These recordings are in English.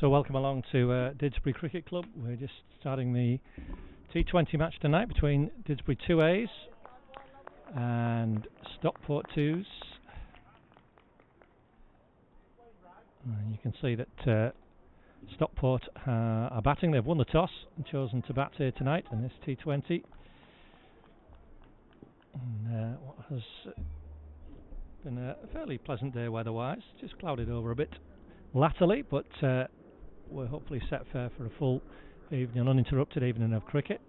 So welcome along to Didsbury Cricket Club. We're just starting the T20 match tonight between Didsbury 2As and Stockport 2s. And you can see that Stockport are batting. They've won the toss and chosen to bat here tonight in this T20. And, what has been a fairly pleasant day weather-wise, just clouded over a bit latterly, but we're hopefully set fair for a full evening, uninterrupted evening of cricket.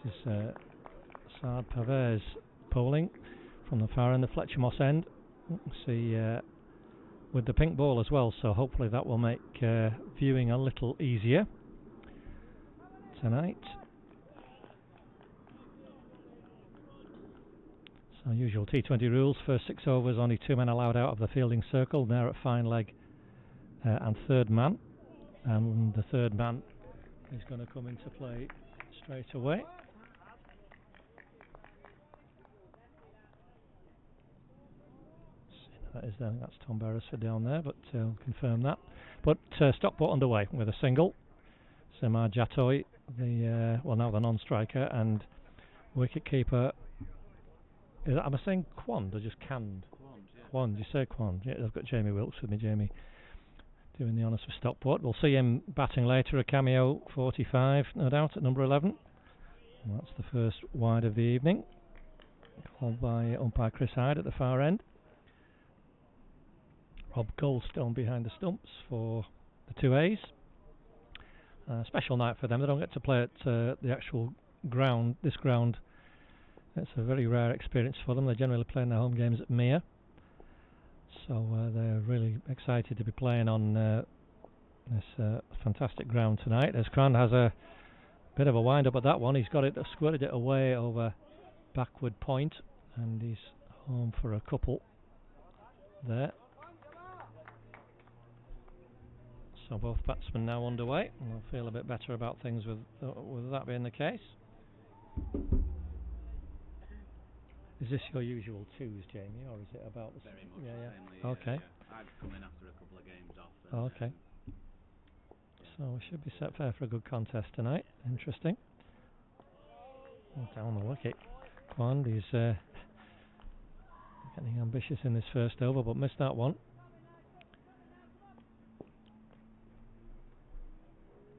This is Saad Pervez bowling from the far end, the Fletcher Moss end. See with the pink ball as well, so hopefully that will make viewing a little easier tonight. So usual T20 rules: first 6 overs, only 2 men allowed out of the fielding circle. They're at fine leg and third man, and the third man is going to come into play straight away. That is there, that's Tom Beresford down there, but I'll confirm that. But Stockport underway with a single. Semar Jatoy, now the non-striker, and wicket-keeper. Am I saying Quand or just Canned? Quand, you say Quand. Yeah, I've got Jamie Wilkes with me. Jamie doing the honours for Stockport. We'll see him batting later, a cameo 45, no doubt, at number 11. And that's the first wide of the evening, called by umpire Chris Hyde at the far end. Rob Goldstone behind the stumps for the 2As. Special night for them. They don't get to play at the actual ground. This ground, it's a very rare experience for them. They're generally playing their home games at Mere. So they're really excited to be playing on this fantastic ground tonight. As Cran has a bit of a wind up at that one. He's got it, squirted it away over backward point, and he's home for a couple there. So both batsmen now underway, and I'll feel a bit better about things with that being the case. Is this your usual 2s, Jamie, or is it about the very much the okay. I've come in after a couple of games off. Okay. So we should be set fair for a good contest tonight. Interesting. Down the wicket. Quand, he's getting ambitious in this first over, but missed that one.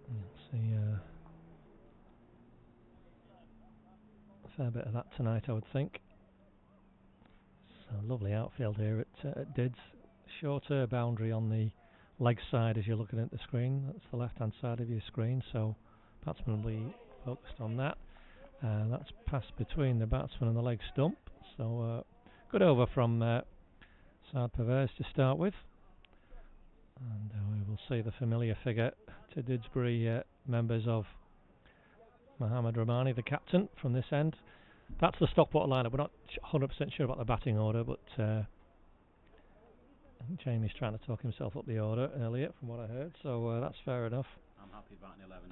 You'll see a fair bit of that tonight, I would think. So lovely outfield here at Dids. Shorter boundary on the leg side as you're looking at the screen. That's the left hand side of your screen, so batsman will be focused on that. That's passed between the batsman and the leg stump. So good over from Saad Pervez to start with. And we will see the familiar figure to Didsbury members of Mohammad Rahmani, the captain, from this end. That's the Stockport lineup. We're not 100% sure about the batting order, but I think Jamie's trying to talk himself up the order earlier, from what I heard, so that's fair enough. I'm happy batting 11.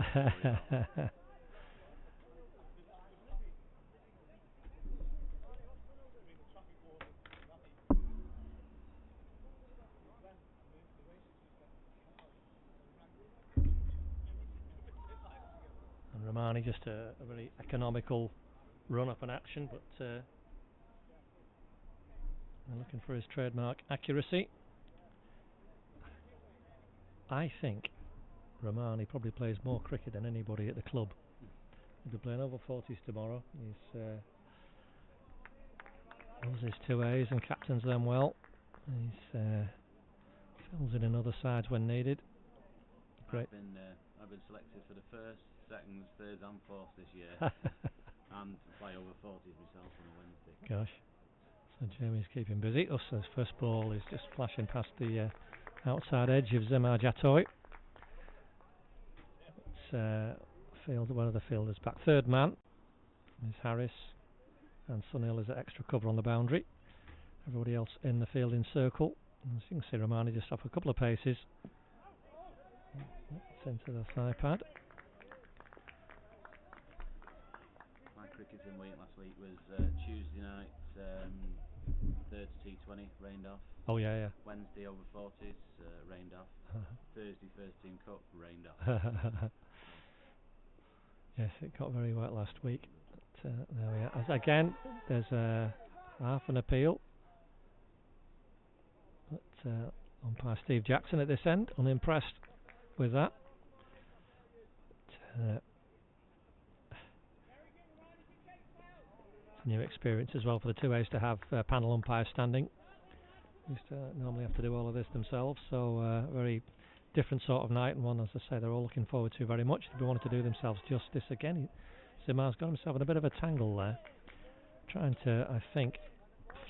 And Rahmani just a very economical run-up and action, but looking for his trademark accuracy. I think Rahmani probably plays more cricket than anybody at the club. He'll be playing over 40s tomorrow. He's loves his 2As and captains them well. He's fills in other sides when needed. Great. I've been selected for the first, seconds, thirds and fourths this year. And play over 40s myself on a Wednesday. Gosh. So Jamie's keeping busy. His first ball is just flashing past the outside edge of Semar Jatoy. It's one of the fielders back. Third man is Harris, and Sunil is at extra cover on the boundary. Everybody else in the fielding circle. As you can see, Rahmani just off a couple of paces. It's into the thigh pad. My cricketing week last week was Tuesday night Third to T20 rained off. Oh yeah, yeah. Wednesday over 40s rained off. Thursday first team cup rained off. Yes, it got very wet last week. But, there we are. Again, there's half an appeal. But umpire Steve Jackson at this end, unimpressed with that. But, it's a new experience as well for the 2As to have panel umpires standing. Used to normally have to do all of this themselves, so very different sort of night, and one, as I say, they're all looking forward to very much. They wanted to do themselves justice again. Zimar's got himself in a bit of a tangle there, trying to, I think,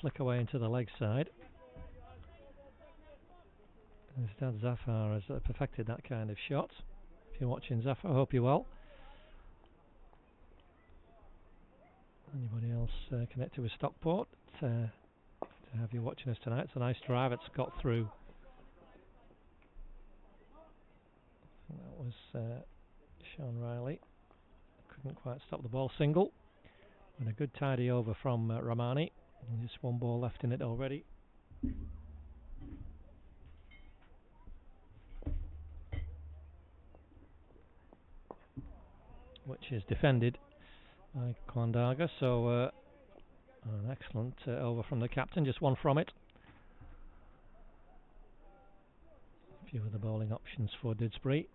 flick away into the leg side. His dad Zafar has perfected that kind of shot. If you're watching Zafar, I hope you're well. Anybody else connected with Stockport to have you watching us tonight? It's a nice drive. It's got through. I think that was Sean Riley. Couldn't quite stop the ball single. And a good tidy over from Ramani. And just one ball left in it already. Which is defended by Kwandaga. So an excellent over from the captain. Just one from it. A few of the bowling options for Didsbury.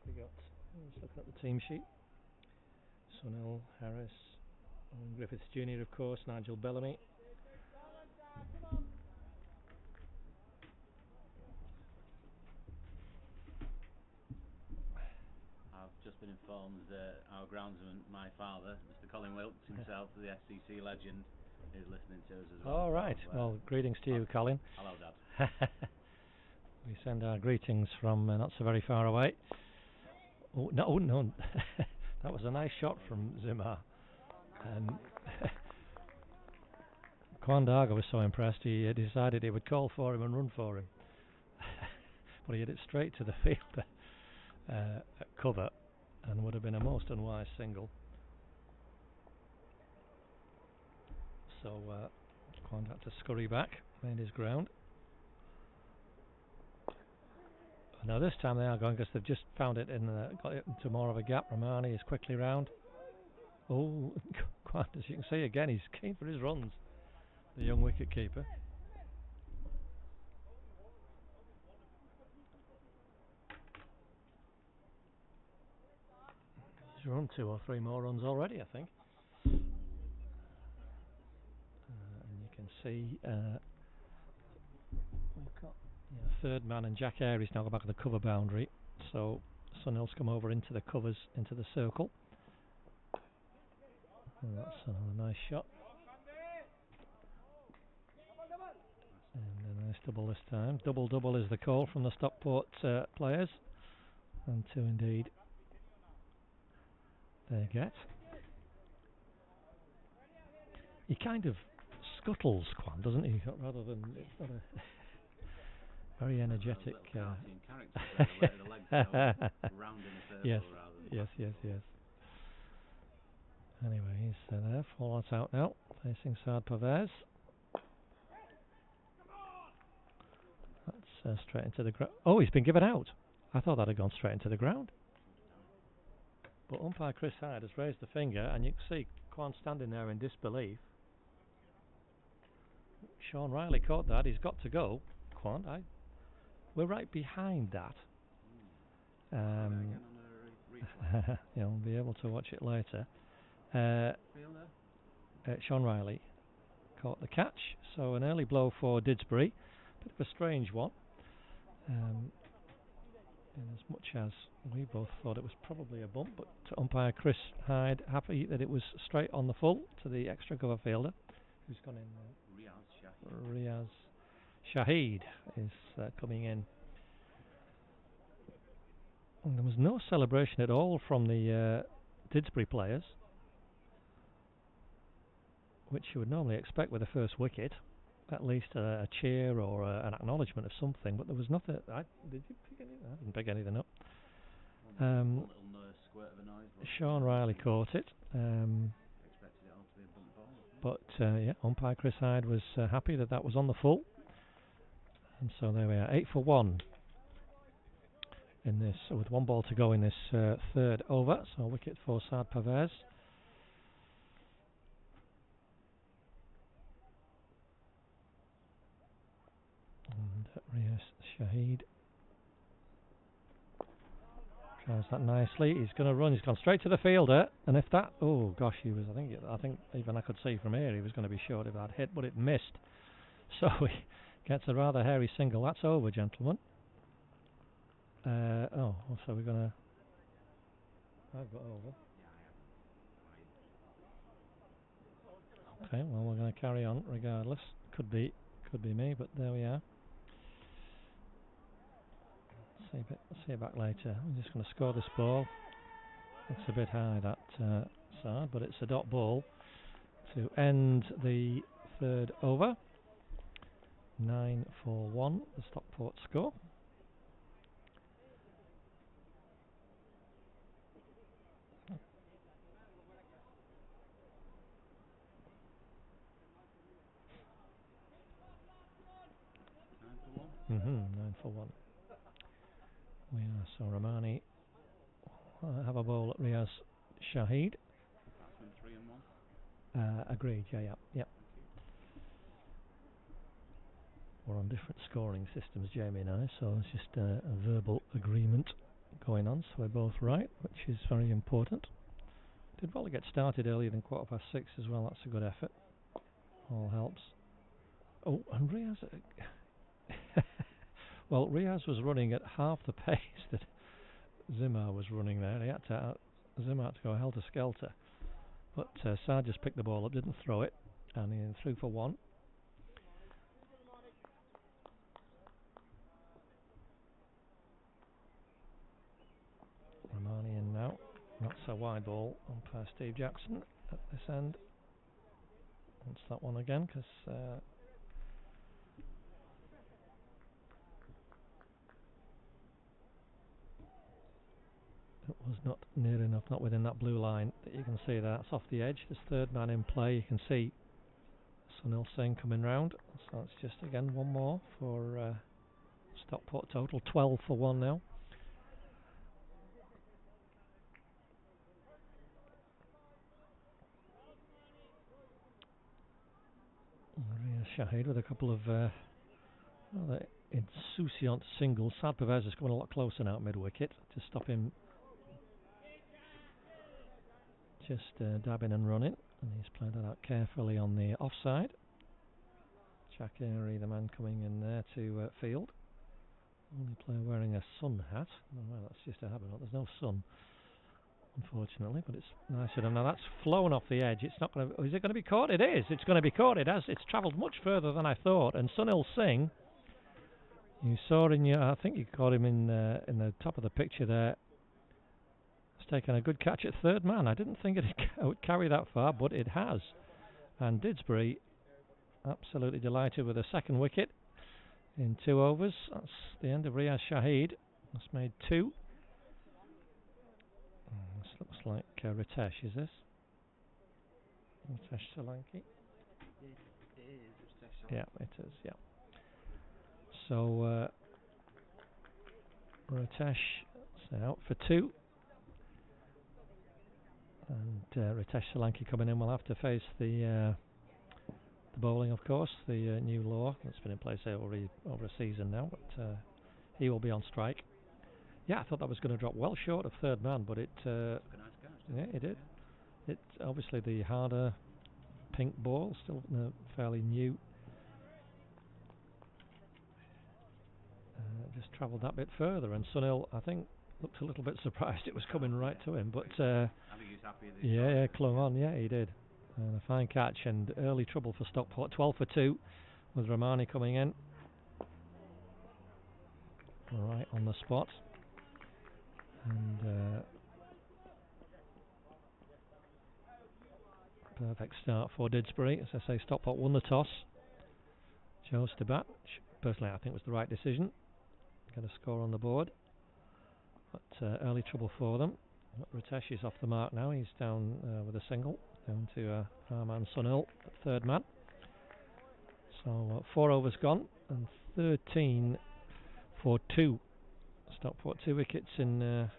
We got, let's look at the team sheet. Sunil, Harris, Griffiths Jr. of course, Nigel Bellamy. I've just been informed that our groundsman, my father, Mr. Colin Wilkes himself, the SCC legend, is listening to us as well. All right. Well, greetings to you, Colin. Hello, Dad. We send our greetings from not so very far away. Oh no! That was a nice shot from Zimar. Kwandaga was so impressed he decided he would call for him and run for him. But he hit it straight to the fielder at cover, and would have been a most unwise single. So Kwand had to scurry back, made his ground. Now this time they are going, because they've just found it in, got it into more of a gap. Ramani is quickly round. Oh, Kwand, as you can see again, he's keen for his runs, the young wicket keeper. He's run 2 or 3 more runs already, I think. And you can see we've got third man and Jack Aries now go back at the cover boundary. So Sunil's come over into the covers, into the circle. And that's another nice shot. And a nice double this time. Double is the call from the Stockport players. And 2 indeed they get. He kind of scuttles, Kwan, doesn't he? Rather than, it's not a very energetic. Cartoon character, the legs round in a circle yes, rather than yes. Anyway, he's there. 4 lots out now, facing Saad Pervez. That's straight into the ground. Oh, he's been given out. I thought that had gone straight into the ground. But umpire Chris Hyde has raised the finger, and you can see Kwan standing there in disbelief. Sean Riley caught that. He's got to go. Kwan, we're right behind that. You'll be able to watch it later. Sean Riley caught the catch, so an early blow for Didsbury. Bit of a strange one. In as much as we both thought it was probably a bump, but umpire Chris Hyde happy that it was straight on the full to the extra cover fielder, who's gone in. Riaz Shahid is coming in. And there was no celebration at all from the Didsbury players, which you would normally expect with the first wicket. At least a cheer or an acknowledgement of something, but there was nothing. Did you pick anything? I didn't pick anything up. Little squirt of a noise. Sean Riley caught it. Expected it all to be a bump ball. But yeah, umpire Chris Hyde was happy that that was on the full. And so there we are, 8 for 1 in this, with 1 ball to go in this third over. So wicket for Saad Pervez. And Riaz Shahid tries that nicely. He's going to run. He's gone straight to the fielder. And if that, oh gosh, he was. I think even I could see from here he was going to be short if that hit, but it missed. So he gets a rather hairy single. That's over, gentlemen. Oh, so we're going to. I've got over. Okay, well we're going to carry on regardless. Could be me, but there we are. See you back later. I'm just going to score this ball. It's a bit high, that side, but it's a dot ball to end the third over. 9 for 1, the Stockport score. Mm-hmm, 9 for 1. We are, so Rahmani have a ball at Riaz Shahid. Batsman 3 and 1. Agreed, yeah. We're on different scoring systems, Jamie and I, so it's just a verbal agreement going on, so we're both right, which is very important. Did well to get started earlier than 6:15 as well, that's a good effort. All helps. Oh, and Riaz... well, Riaz was running at half the pace that Zimar was running there. Zimar had to go helter-skelter. But Saad just picked the ball up, didn't throw it, and he threw for 1. Rahmani in now. Not so wide ball umpire Steve Jackson at this end. Wants that one again because it was not near enough, not within that blue line that you can see there. It's off the edge. This third man in play. You can see Sunil Singh coming round. So it's just again one more for Stockport total. 12 for 1 now. Shahid with a couple of insouciant singles. Saad Pervez is coming a lot closer now at mid-wicket to stop him just dabbing and running, and he's played that out carefully on the offside. Shakiri, the man coming in there to field. Only player wearing a sun hat. Oh, well, that's just a habit. There's no sun, unfortunately, but it's nice of them. Now that's flown off the edge. It's not going to. Is it going to be caught? It is. It's going to be caught. It has. It's travelled much further than I thought. And Sunil Singh, you saw in your. I think you caught him in the top of the picture there. It's taken a good catch at third man. I didn't think it would carry that far, but it has. And Didsbury, absolutely delighted with a second wicket in 2 overs. That's the end of Riaz Shahid. That's made 2. This looks like Ritesh, is this? Ritesh Solanki? It is. Yeah, it is, yeah. So, Ritesh out for 2. And Ritesh Solanki coming in will have to face the bowling, of course, the new law that's been in place over a season now, but he will be on strike. Yeah, I thought that was going to drop well short of third man, but it yeah, it did. It's obviously the harder pink ball, still fairly new. Just travelled that bit further, and Sunil, I think, looked a little bit surprised it was coming right to him, but I think he's happy that yeah, clung on, yeah, he did. And a fine catch, and early trouble for Stockport. 12 for 2 with Rahmani coming in right on the spot. And perfect start for Didsbury. As I say, Stockport won the toss, chose to bat, which personally I think was the right decision. Get a score on the board, but early trouble for them. Ritesh is off the mark now. He's down with a single. down to our man Sunil at third man. So 4 overs gone and 13 for 2. Stockport 2 wickets in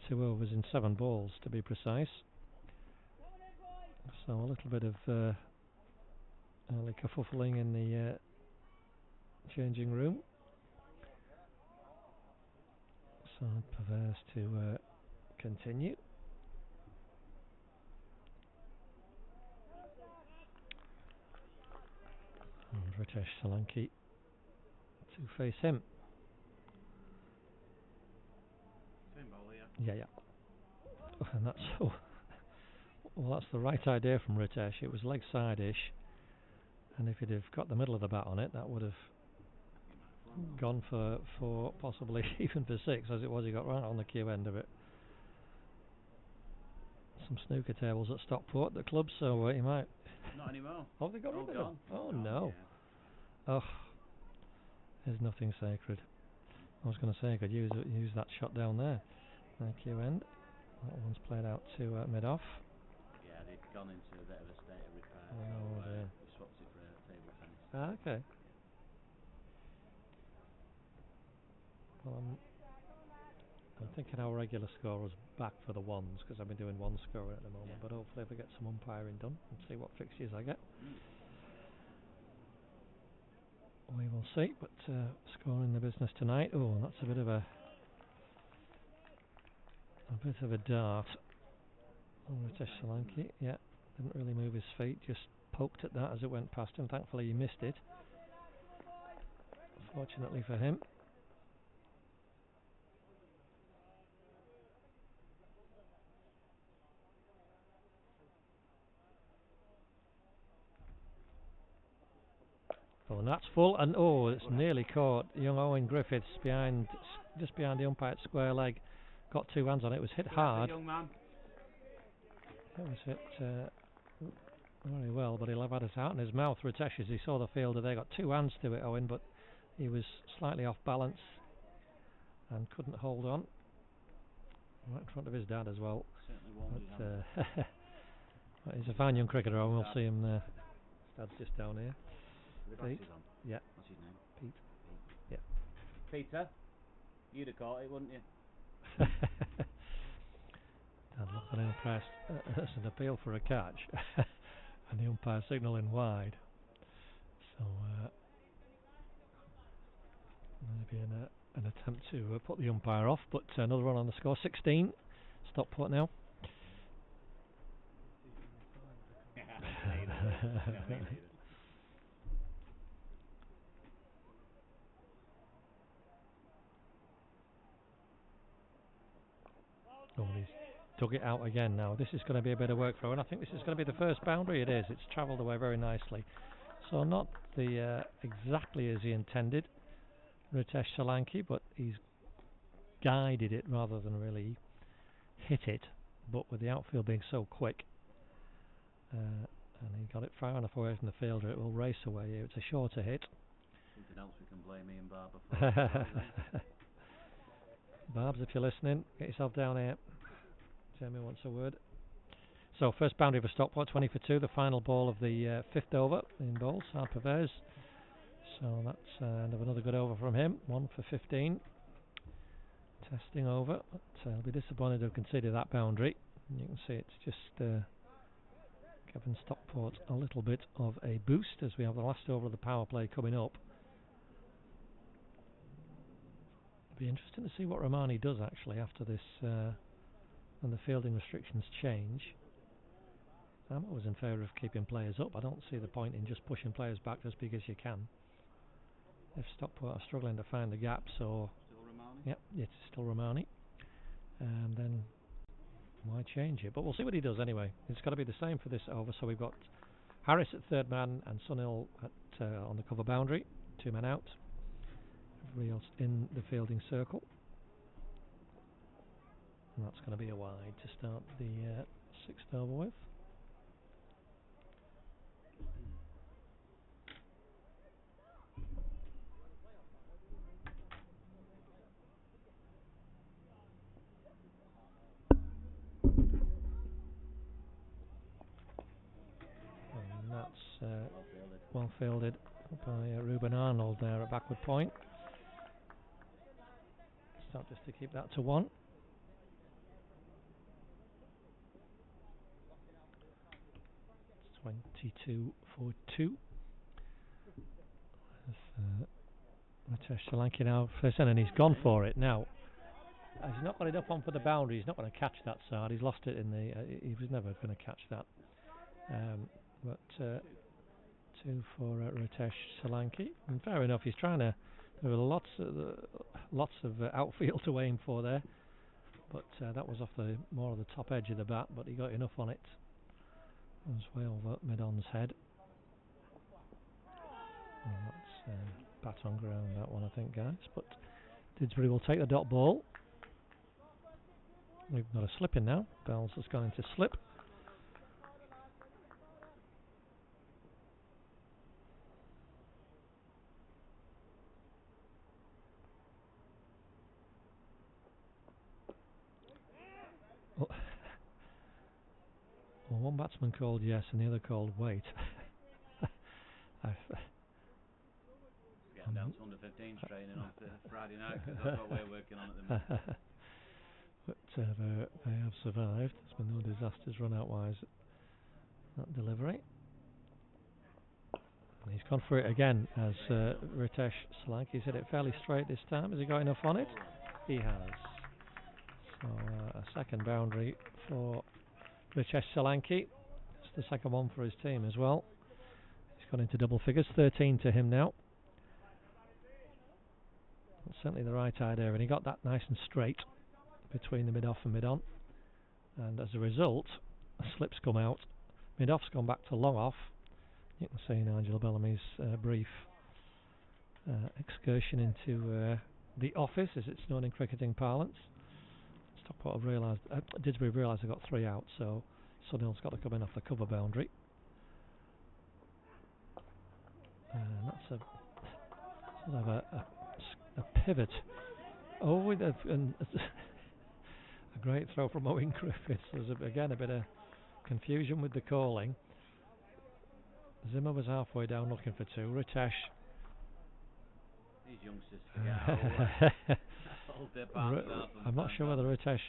2 overs in 7 balls to be precise. So a little bit of early kerfuffling in the changing room. So Perverse to continue. And Ritesh Solanki to face him. Same ball, yeah. Yeah. And that's well, that's the right idea from Ritesh. It was leg side-ish, and if he'd have got the middle of the bat on it, that would have gone for possibly even for 6. As it was, he got right on the cue end of it. Some snooker tables at Stockport, the club, so he might. Not anymore. Oh, they got rid of them. Oh gone, no. Yeah. Oh, there's nothing sacred. I was going to say I could use that shot down there. Cue end. That one's played out to mid-off. Yeah, they've gone into a bit of a state of repair. Oh, so dear. we swapped it for table tennis. Ah, okay. Well, I'm thinking our regular scorer's back for the ones, because I've been doing one scorer at the moment, but hopefully if I get some umpiring done and see what fixtures I get. We will see, but scoring the business tonight. Oh, and that's a bit of a dart. Ritesh Solanki, yeah, didn't really move his feet, just poked at that as it went past him. Thankfully he missed it. Fortunately for him. Oh, and that's full, and oh, it's nearly caught. Young Owen Griffiths just behind the umpire's square leg. Got 2 hands on it. It was hit hard. Young man. It was hit very well, but he'll have had it out in his mouth. Ritesh, as he saw the fielder, they got 2 hands to it, Owen, but he was slightly off balance and couldn't hold on. Right in front of his dad as well. But he's a fine young cricketer, Owen. We'll see him there. His dad's just down here. Pete? Yeah. What's his name? Pete. Yeah. Peter, you'd have caught it, wouldn't you? Dad looked at him impressed. That's an appeal for a catch. And the umpire signalling wide. So maybe an attempt to put the umpire off, but another run on the score. 16. Stockport now. Oh, he's dug it out again now. This is going to be a bit of work for him, and I think this is going to be the first boundary. It is. It's travelled away very nicely. So not the exactly as he intended, Ritesh Solanki, but he's guided it rather than really hit it. But with the outfield being so quick, and he got it far enough away from the fielder, it will race away. It's a shorter hit. Something else we can blame Ian Barber for. Barbs, if you're listening, get yourself down here. Jamie wants a word. So first boundary for Stockport, 20 for 2, the final ball of the 5th over in bowls, Perverse. So that's another good over from him, 1 for 15. Testing over, but I'll be disappointed to have conceded that boundary. You can see it's just given Stockport a little bit of a boost as we have the last over of the power play coming up. Be interesting to see what Romani does actually after this when the fielding restrictions change. I'm always in favour of keeping players up. I don't see the point in just pushing players back just because you can. If Stockport are struggling to find the gaps, or still Romani? Yep, it's still Romani, and then why change it? But we'll see what he does anyway. It's got to be the same for this over. So we've got Harris at third man and Sunil at on the cover boundary, 2 men out. Everybody else in the fielding circle. And that's going to be a wide to start the 6th over with. outfielded by Ruben Arnold there at backward point. Start just to keep that to 1. It's 22-2. Ritesh Solanki now first in, and he's gone for it now. He's not got it up on for the boundary. He's not going to catch that side. He's lost it in the. He was never going to catch that. But 2 for Ritesh Solanki. And fair enough. He's trying to. There were lots of outfield to aim for there. But that was off the more of the top edge of the bat. But he got enough on it. It was way over mid-on's head. And that's bat on ground, that one, I think, guys. But Didsbury will take the dot ball. We've got a slip in now. Bells has gone into slip. Well, one batsman called yes and the other called wait. Getting down to under 15s training on Friday night, because that's what we're working on at the moment. But they have survived. There's been no disasters run out wise. That delivery. And he's gone for it again as Ritesh Solanki hit it fairly straight this time. Has he got enough on it? He has. So a second boundary for Ritesh Solanki. It's the second one for his team as well. He's gone into double figures. 13 to him now. That's certainly the right eye there, and he got that nice and straight between the mid-off and mid-on. And as a result, a slip's come out. Mid-off's gone back to long-off. You can see Nigel Bellamy's brief excursion into the office, as it's known in cricketing parlance. Stockport have realised, Didsbury have realised they've got 3 out, so Sunil's got to come in off the cover boundary. And that's a sort of a pivot. Oh, with a great throw from Owen Griffiths. There's again a bit of confusion with the calling. Zimmer was halfway down looking for 2. Ritesh. These youngsters forget all their partners out. I'm not sure whether Ritesh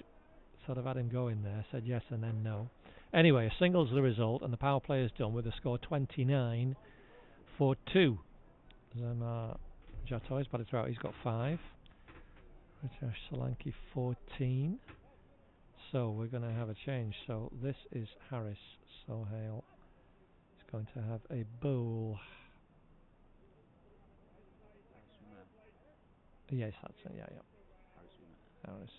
sort of had him going there, said yes and then no. Anyway, a single's the result, and the power play is done with a score 29 for 2. Zimmer Jatoy's batted throughout, he's got 5. Ritesh Solanki 14. So we're going to have a change. So this is Harris Sohail. He's going to have a bowl. Yes, that's it. Yeah. Harris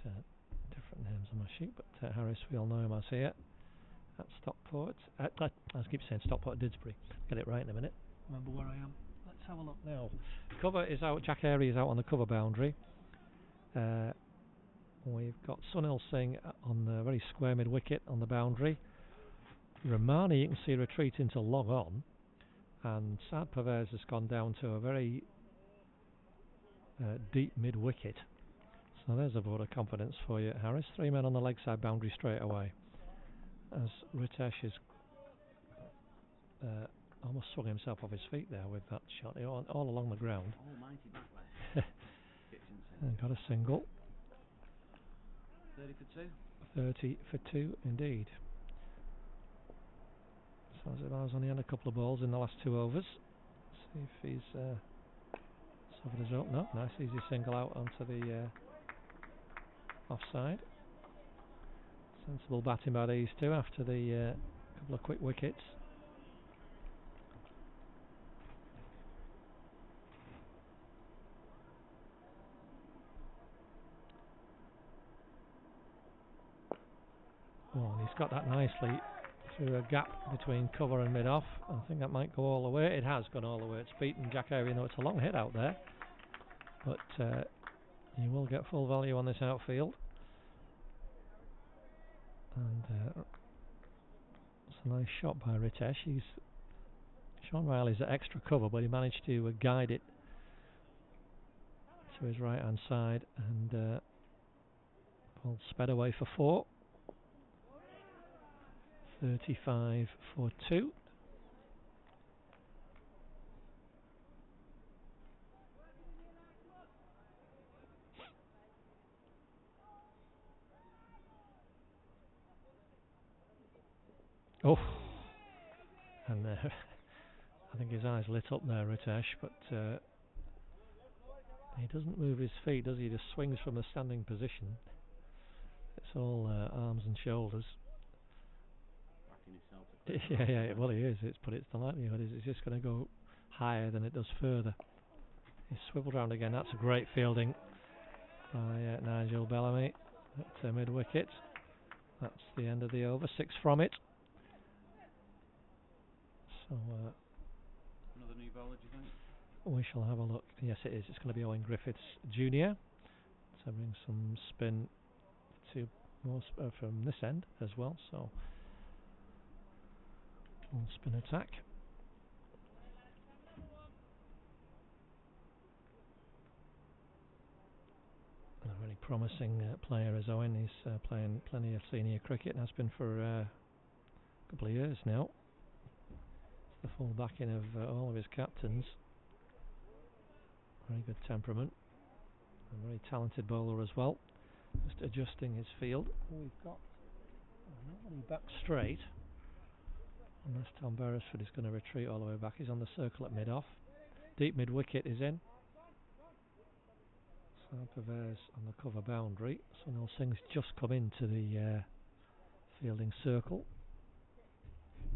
Sohail. Different names on my sheet, but Harris, we all know him as here at Stockport. I keep saying Stockport Didsbury. Get it right in a minute. Remember where I am. Let's have a look now. Cover is out. Jack Airy is out on the cover boundary. We've got Sunil Singh on the very square mid wicket on the boundary. Ramani, you can see, retreat into long on, and Saad Pervez has gone down to a very deep mid wicket. So there's a vote of confidence for you, Harris. 3 men on the leg side boundary straight away, as Ritesh is almost swung himself off his feet there with that shot, all along the ground. Almighty backlash. And got a single. 30 for 2. 30 for 2 indeed. So Zibar's only had a couple of balls in the last 2 overs. See if he's suffered his own. No, nice easy single out onto the offside. Sensible batting by these two after the couple of quick wickets. Oh, and he's got that nicely through a gap between cover and mid-off. I think that might go all the way. It has gone all the way. It's beaten Jack Airy. It's a long hit out there, but you will get full value on this outfield. And it's a nice shot by Ritesh. Sean Riley's at extra cover, but he managed to guide it to his right hand side, and ball sped away for 4. 35 for 2. Oh, and I think his eyes lit up there, Ritesh, but he doesn't move his feet, does he? He just swings from a standing position. It's all arms and shoulders. Backing himself to Yeah, well he is. But it's the likelihood is it's just going to go higher than it does further. He's swiveled round again. That's a great fielding by Nigel Bellamy at mid wicket. That's the end of the over. 6 from it. So another new bowler, do you think? We shall have a look. Yes, it is. It's going to be Owen Griffiths Jr. So bring some spin to more from this end as well. So we'll spin attack. A really promising player as Owen. He's playing plenty of senior cricket and has been for a couple of years now. It's the full backing of all of his captains. Very good temperament. A very talented bowler as well. Just adjusting his field. We've got nobody back straight. Unless Tom Beresford is going to retreat all the way back. He's on the circle at mid-off. Deep mid-wicket is in. Sam Pervez on the cover boundary. Sunil Singh's just come into the fielding circle.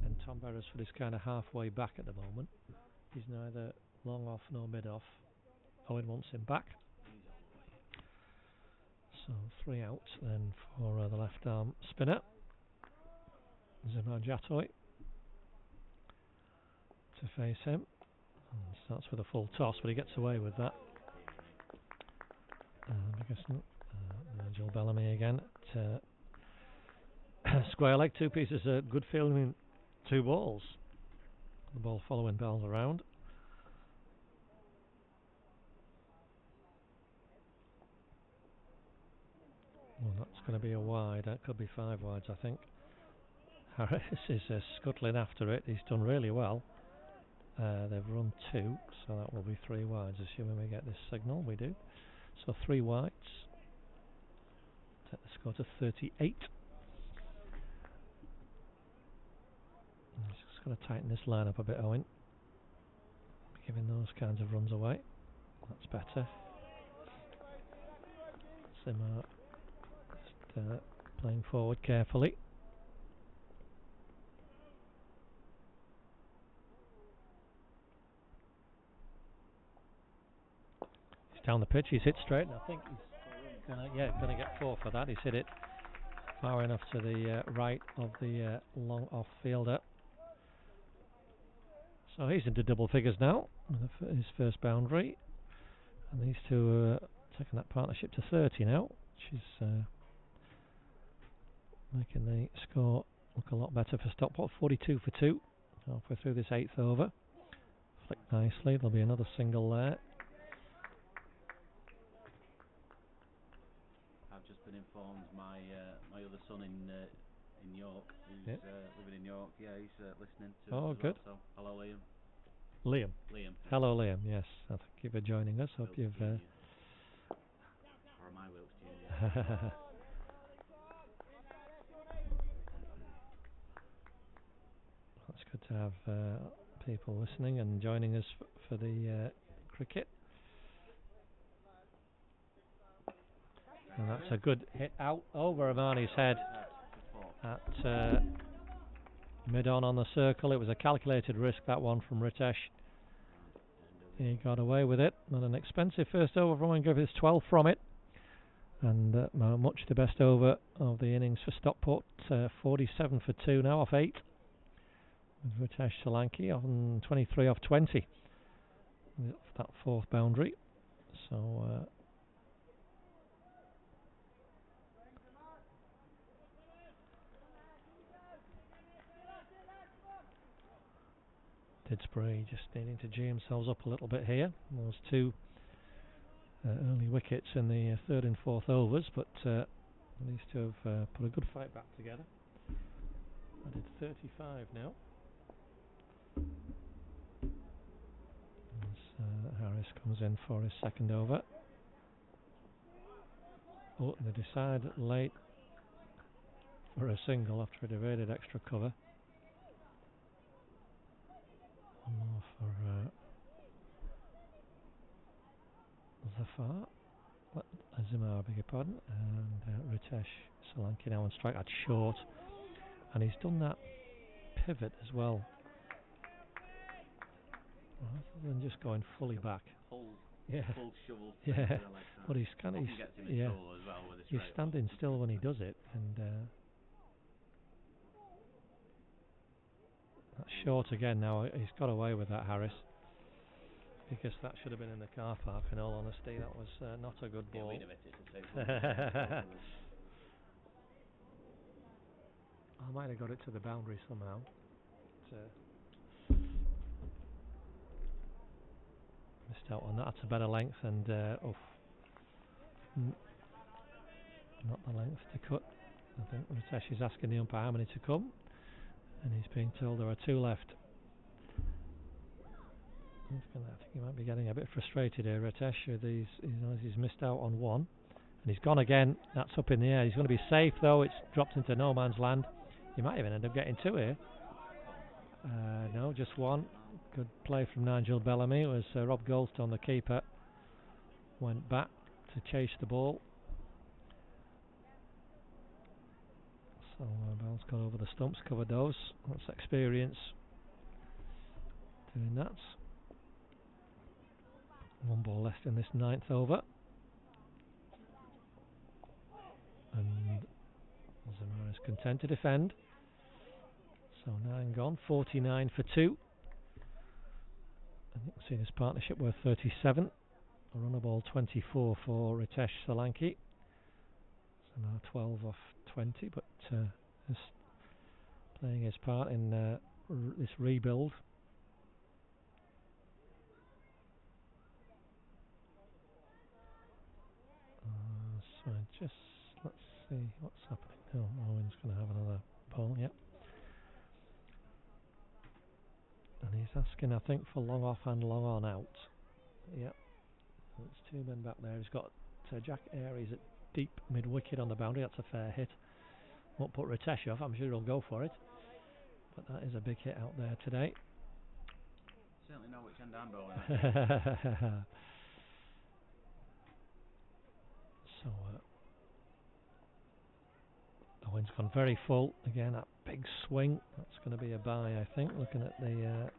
And Tom Beresford is kind of halfway back at the moment. He's neither long off nor mid-off. Owen wants him back. So 3 out then for the left arm spinner. Zimar Jatoy to face him. And starts with a full toss, but he gets away with that. Nigel Bellamy again at square leg. 2 pieces of good fielding, 2 balls. The ball following bells around. Well, that's going to be a wide. That could be 5 wides, I think. Harris is scuttling after it. He's done really well. They've run 2, so that will be 3 wides, assuming we get this signal. We do. So 3 wides. Take the score to 38. He's just going to tighten this line up a bit, Owen. Giving those kinds of runs away. That's better. Simar just playing forward carefully. He's down the pitch. He's hit straight, and I think he's going to get 4 for that. He's hit it far enough to the right of the long off fielder. So he's into double figures now with his first boundary, and these two are taking that partnership to 30 now, which is making the score look a lot better for Stockport. 42 for 2, halfway through this 8th over. Flicked nicely. There'll be another single there. I've just been informed my other son in York, who's living in York. Yeah, he's listening to us as good. well, so hello, Liam. Liam. Hello, Liam. Yes, thank you for joining us. Hope you've. Or am I Wilkes Junior? It's good to have people listening and joining us for the cricket. And that's a good hit out over Amani's head at mid-on the circle. It was a calculated risk, that one from Ritesh. He got away with it. Not an expensive first over from Owen Griffiths, 12 from it. And much the best over of the innings for Stockport. 47 for 2 now off 8. With Ritesh Solanki on 23 off 20. Off that 4th boundary. So Didsbury just needing to G themselves up a little bit here. Those 2 early wickets in the 3rd and 4th overs, but these 2 have put a good fight back together. I did 35 now. As Harris comes in for his 2nd over. Oh, they decide late for a single after it evaded extra cover. far. Azimar, I beg your pardon, and Ritesh Solanki now on strike at short, and he's done that pivot as well, rather than just going fully back. Full shovel. Yeah, but he's kind of he's standing still when he does it, and that's short again. Now he's got away with that, Harris, because that should have been in the car park. In all honesty, that was not a good ball. I might have got it to the boundary somehow. Missed out on that. That's a better length, and not the length to cut. I think Ritesh is asking the umpire how many to come, and he's being told there are 2 left. I think he might be getting a bit frustrated here, Ritesh, with he's missed out on 1, and he's gone again. That's up in the air. He's going to be safe though. It's dropped into no man's land. He might even end up getting 2 here. No, just 1. Good play from Nigel Bellamy. It was Rob Goldstone, the keeper, went back to chase the ball. So Bell's got over the stumps, covered those. That's experience doing that. 1 ball left in this 9th over, and Zamara is content to defend. So 9 gone, 49 for 2. And you can see this partnership worth 37. A run of ball 24 for Ritesh Solanki. So now 12 off 20, but just playing his part in this rebuild. So let's see what's happening. Oh, Owen's going to have another ball, yep. And he's asking, I think, for long off and long on out. Yep. There's 2 men back there. He's got Jack Aries at deep mid-wicket on the boundary. That's a fair hit. Won't put Ritesh off. I'm sure he'll go for it. But that is a big hit out there today. Certainly know which end I'm bowling. So Owen's gone very full. Again, that big swing. That's going to be a bye, I think. Looking at the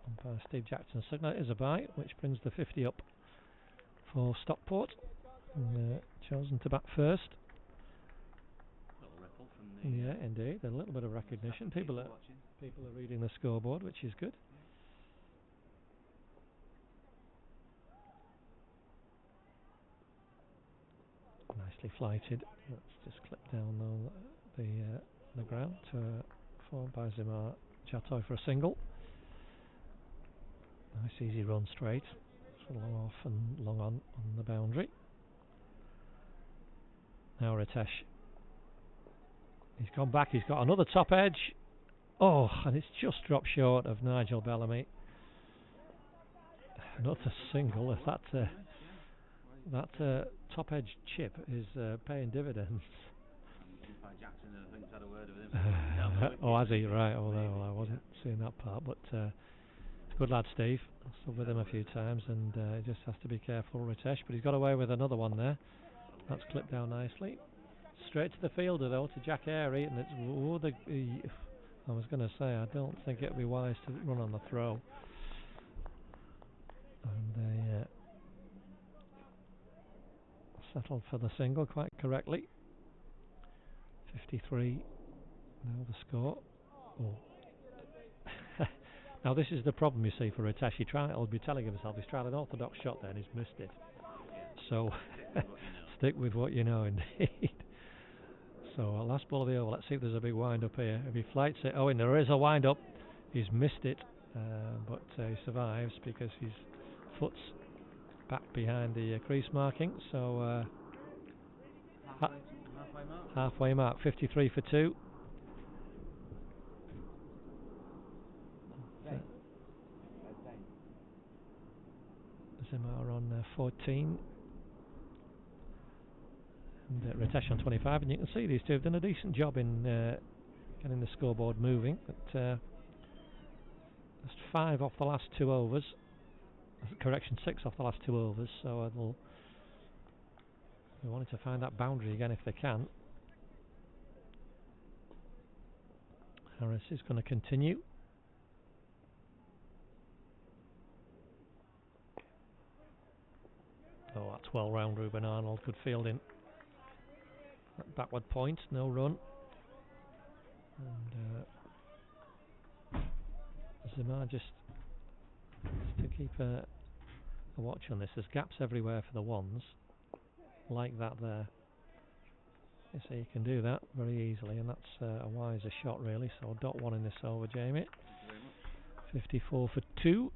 umpire Steve Jackson's signal, it is a bye, which brings the 50 up for Stockport. And, chosen to bat first. Little ripple from the yeah, indeed. A little bit of recognition. People are reading the scoreboard, which is good. Nicely flighted. Let's just clip down the ground formed by Zimar Chatoy for a single. Nice easy run straight. Long off and long on the boundary. Now Ritesh. He's gone back. He's got another top edge. Oh, and it's just dropped short of Nigel Bellamy. Another single. If that top edge chip is paying dividends. Jackson, I think, had a word with him. Oh, has he? Right. Oh, no, I wasn't seeing that part. But good lad, Steve. I stood with him a few times, and he just has to be careful, Ritesh. But he's got away with another one there. That's clipped down nicely. Straight to the fielder, though, to Jack Airy, and it's. I was going to say, I don't think it would be wise to run on the throw. And they settled for the single quite correctly. 53. Now the score. Oh. Now this is the problem, you see, for Ritesh. He'll be telling himself he's tried an orthodox shot there and he's missed it. So stick with what you know, indeed. So last ball of the over. Let's see if there's a big wind up here. If he flights it, and there is a wind up. He's missed it, but he survives because his foot's back behind the crease marking. So halfway mark, 53 for 2. Zimar on 14. And Ritesh on 25, and you can see these two have done a decent job in getting the scoreboard moving. But just 5 off the last 2 overs, correction, 6 off the last 2 overs, so they wanted to find that boundary again if they can. Harris is going to continue. Oh, that's well round Ruben Arnold, good fielding. That backward point, no run. And Zimar just to keep a watch on this. There's gaps everywhere for the ones, like that there. You see, you can do that very easily, and that's a wiser shot really. So dot 1 in this over, Jamie. 54 for 2.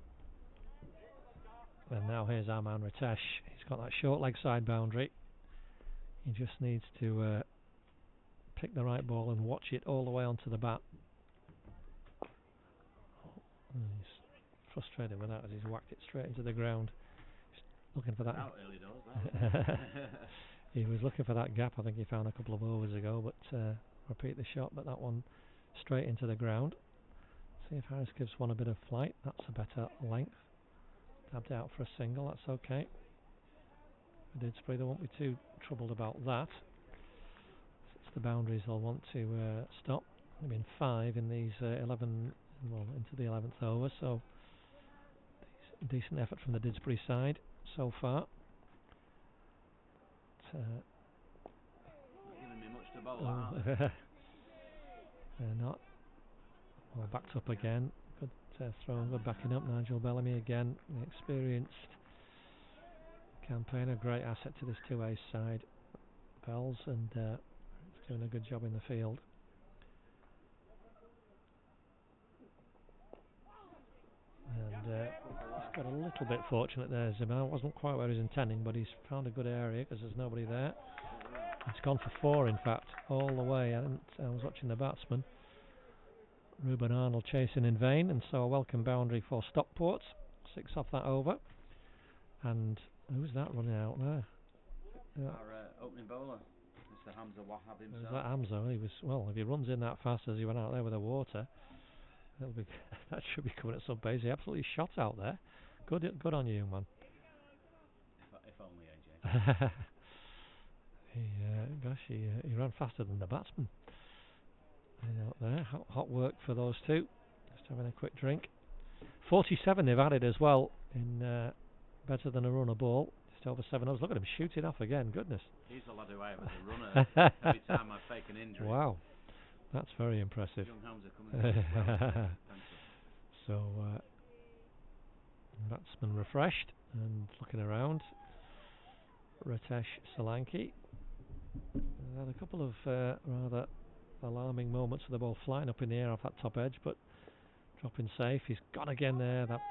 And now here's our man Ritesh. He's got that short leg side boundary. He just needs to pick the right ball and watch it all the way onto the bat. He's frustrated with that as he's whacked it straight into the ground. He's looking for that. Out early doors, He was looking for that gap. I think he found a couple of overs ago, but repeat the shot. But that one straight into the ground. See if Harris gives one a bit of flight. That's a better length. Tabbed out for a single. That's okay. Didsbury, they won't be too troubled about that. It's the boundaries they'll want to stop. They've been 5 in these 11, well, into the 11th over, so decent effort from the Didsbury side so far. Not giving me much to bowl at. They're not. Well, backed up again. Good throw, good backing up. Nigel Bellamy again, the experienced campaigner, great asset to this 2A side. Bells, and he's doing a good job in the field. And he's got a little bit fortunate there, Zimmer. Wasn't quite where he was intending, but he's found a good area because there's nobody there. It's gone for 4, in fact, all the way. I was watching the batsman. Ruben Arnold chasing in vain, and so a welcome boundary for Stockport. 6 off that over. And who's that running out there? Our opening bowler, Mr. Hamza Wahab himself. Is that Hamza? He was, well, if he runs in that fast as he went out there with the water, it'll be that should be coming at some pace. He absolutely shot out there. Good on you, young man. If only, AJ. He ran faster than the batsman. Out there, hot work for those two. Just having a quick drink. 47 they've added as well in better than a run a ball. Just over 7 overs. Look at him shooting off again. Goodness. He's the lad who I have as a runner every time I fake an injury. Wow, that's very impressive. Young Hamza coming in. So batsman refreshed and looking around. Ritesh Solanki had a couple of rather alarming moments with the ball flying up in the air off that top edge, but dropping safe. He's gone again there. That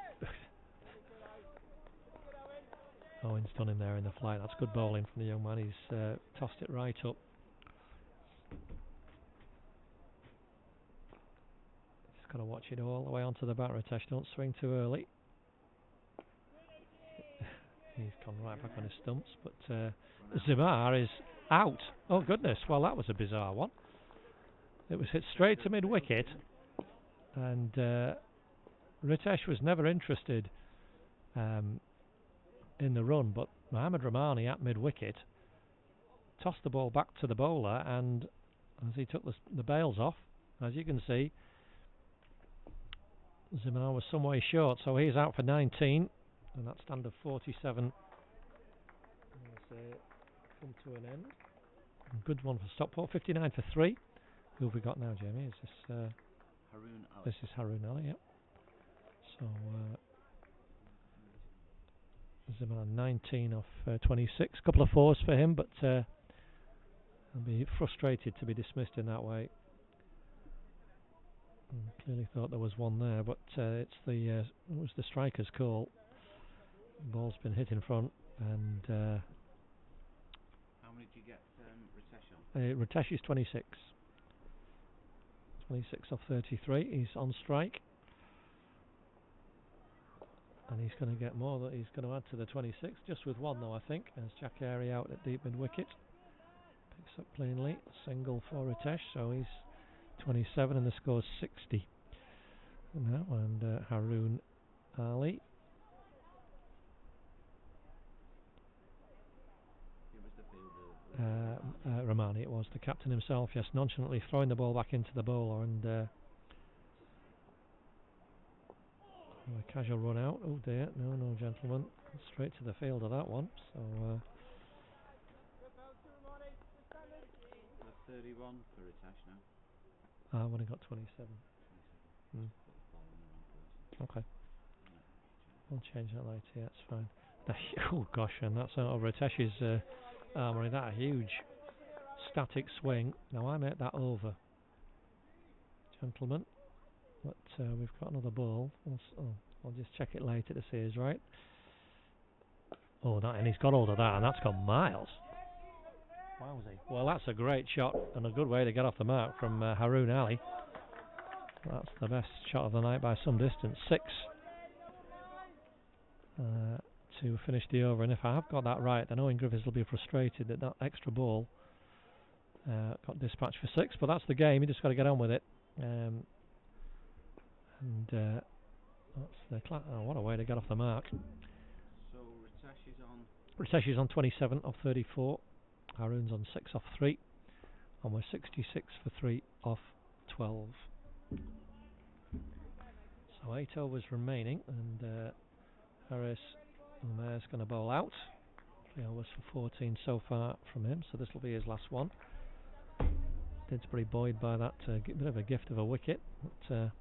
Owen's done him there in the flight. That's good bowling from the young man. He's tossed it right up. Just got to watch it all the way onto the bat, Ritesh. Don't swing too early. He's gone right back on his stumps, but Zimar is out. Oh goodness, well that was a bizarre one. It was hit straight to mid-wicket, and Ritesh was never interested in the run, but Mohammad Rahmani at mid-wicket tossed the ball back to the bowler, and as he took the bails off, as you can see, Zimar was some way short, so he's out for 19, and that stand of 47 has come to an end. Good one for Stockport. 59 for 3. Who have we got now, Jamie? Is this Haroon Ali? This is Haroon Ali, yep. So Zimmer 19 off 26. Couple of 4s for him, but I'll be frustrated to be dismissed in that way. Clearly thought there was one there, but it was the striker's call. The ball's been hit in front, and how many did you get Ritesh on? Ritesh is 26. 26 off 33. He's on strike, and he's going to get more. That he's going to add to the 26, just with one though, I think. As Jack Airy out at deep mid wicket, picks up cleanly. Single for Ritesh, so he's 27, and the score's 60 now. And Haroon Ali Romani it was, the captain himself, yes, nonchalantly throwing the ball back into the bowler, and a casual run out. Oh dear, no gentlemen, straight to the field of that one. So 31 for Ritesh now. I've only got 27. Okay, I'll change that later. Yeah, it's fine. Oh gosh, and that's out of Ritesh's armoury. That a huge static swing. Now I make that over, gentlemen, but we've got another ball. I'll just check it later to see it's right. Oh, that, and he's got hold of that, and that's gone miles. Wowsy. Well, that's a great shot and a good way to get off the mark from Haroon Ali. That's the best shot of the night by some distance. 6 to finish the over, and if I have got that right, then Owen Griffiths will be frustrated that that extra ball got dispatched for 6, but that's the game. You just got to get on with it. That's the what a way to get off the mark. So Ritesh is on. Ritesh is on 27 off 34. Haroon's on 6 off 3, and we're 66 for 3 off 12. So 8 overs remaining, and Harris Umair's going to bowl out. 3 overs for 14 so far from him, so this will be his last one. Didsbury buoyed by that bit of a gift of a wicket, but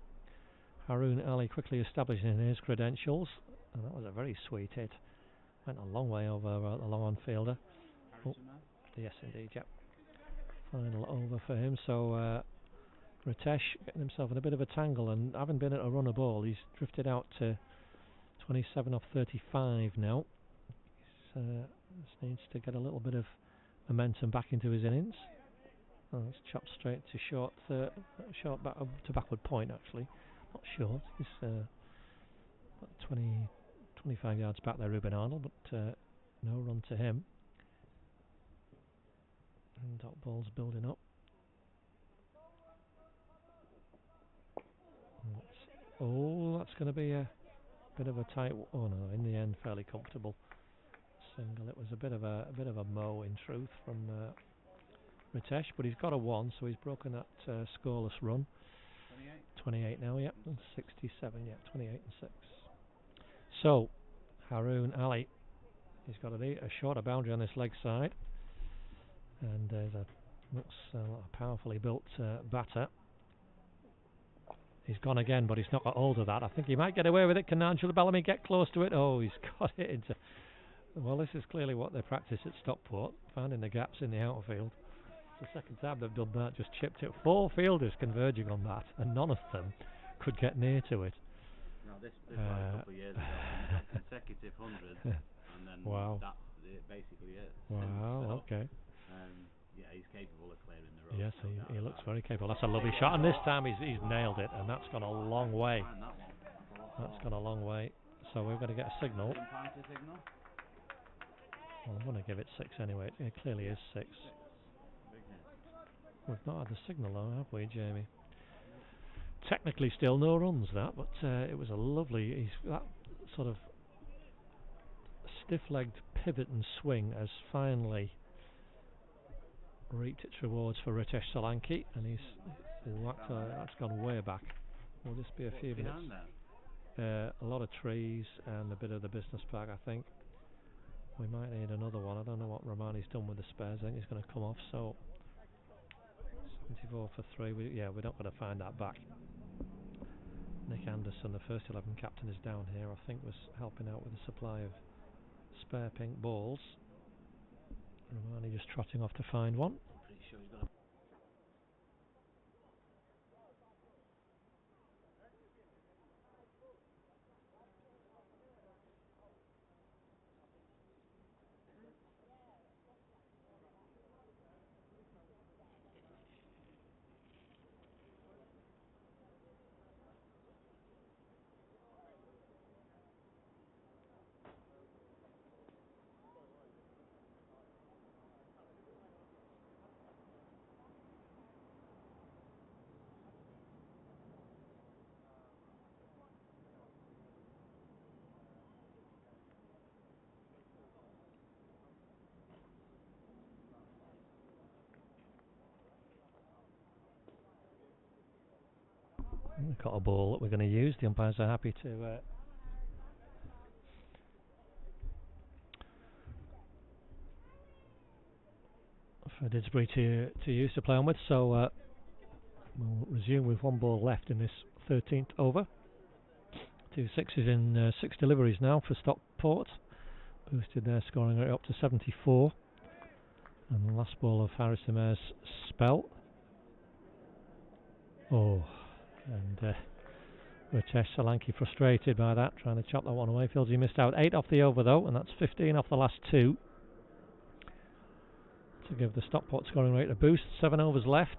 Haroon Ali quickly establishing his credentials, and that was a very sweet hit. Went a long way over the long-on fielder. Oh, yes, indeed, yep. Final over for him, so Ritesh getting himself in a bit of a tangle, and having been at a run of ball, he's drifted out to 27 off 35 now. He just needs to get a little bit of momentum back into his innings. Oh, it's chopped straight to short back to backward point, actually. Not short, it's about 25 yards back there, Ruben Arnold, but no run to him. And dot ball's building up. That's going to be a bit of a tight. Oh no! In the end, fairly comfortable single. It was a bit of a mow in truth from Ritesh, but he's got a 1, so he's broken that scoreless run. 28 now, yep, and 67, yeah, 28 and 6. So Haroon Ali, he's got a shorter boundary on this leg side, and there's looks a powerfully built batter. He's gone again, but he's not got hold of that. I think he might get away with it. Can Angela Bellamy get close to it? Oh, he's got it into... Well, this is clearly what they practice at Stockport, finding the gaps in the outfield. It's the second time they've done that, just chipped it. 4 fielders converging on that, and none of them could get near to it. No, this was like a couple of years ago. Consecutive hundreds, and then wow. That's basically it. Wow, so, okay. Yeah, he's capable of clearing the road. Yes, he looks very capable. That's a lovely shot, and this time he's nailed it, and that's gone a long way. That's gone a long way. So we're going to get a signal. Well, I'm going to give it 6 anyway. It clearly is 6. We've not had the signal though, have we, Jamie? Technically still no runs that, but it was a lovely... that sort of stiff-legged pivot and swing has finally reaped its rewards for Ritesh Solanki, and that's gone way back. Will just be a few minutes. A lot of trees and a bit of the business park, I think. We might need another one. I don't know what Romani's done with the spares. I think he's going to come off, so 74 for 3. We're not going to find that back. Nick Anderson, the first 11 captain, is down here. I think was helping out with the supply of spare pink balls. Romani just trotting off to find one. Pretty sure he's got a We've got a ball that we're going to use. The umpires are happy to for Didsbury to use to play on with. So we'll resume with one ball left in this 13th over. 2 sixes in 6 deliveries now for Stockport. Boosted their scoring rate up to 74. And the last ball of Harrison Mayor's spell. Oh, and Ritesh Solanki frustrated by that, trying to chop that one away. Feels he missed out. 8 off the over though, and that's 15 off the last 2. To give the Stockport scoring rate a boost. 7 overs left.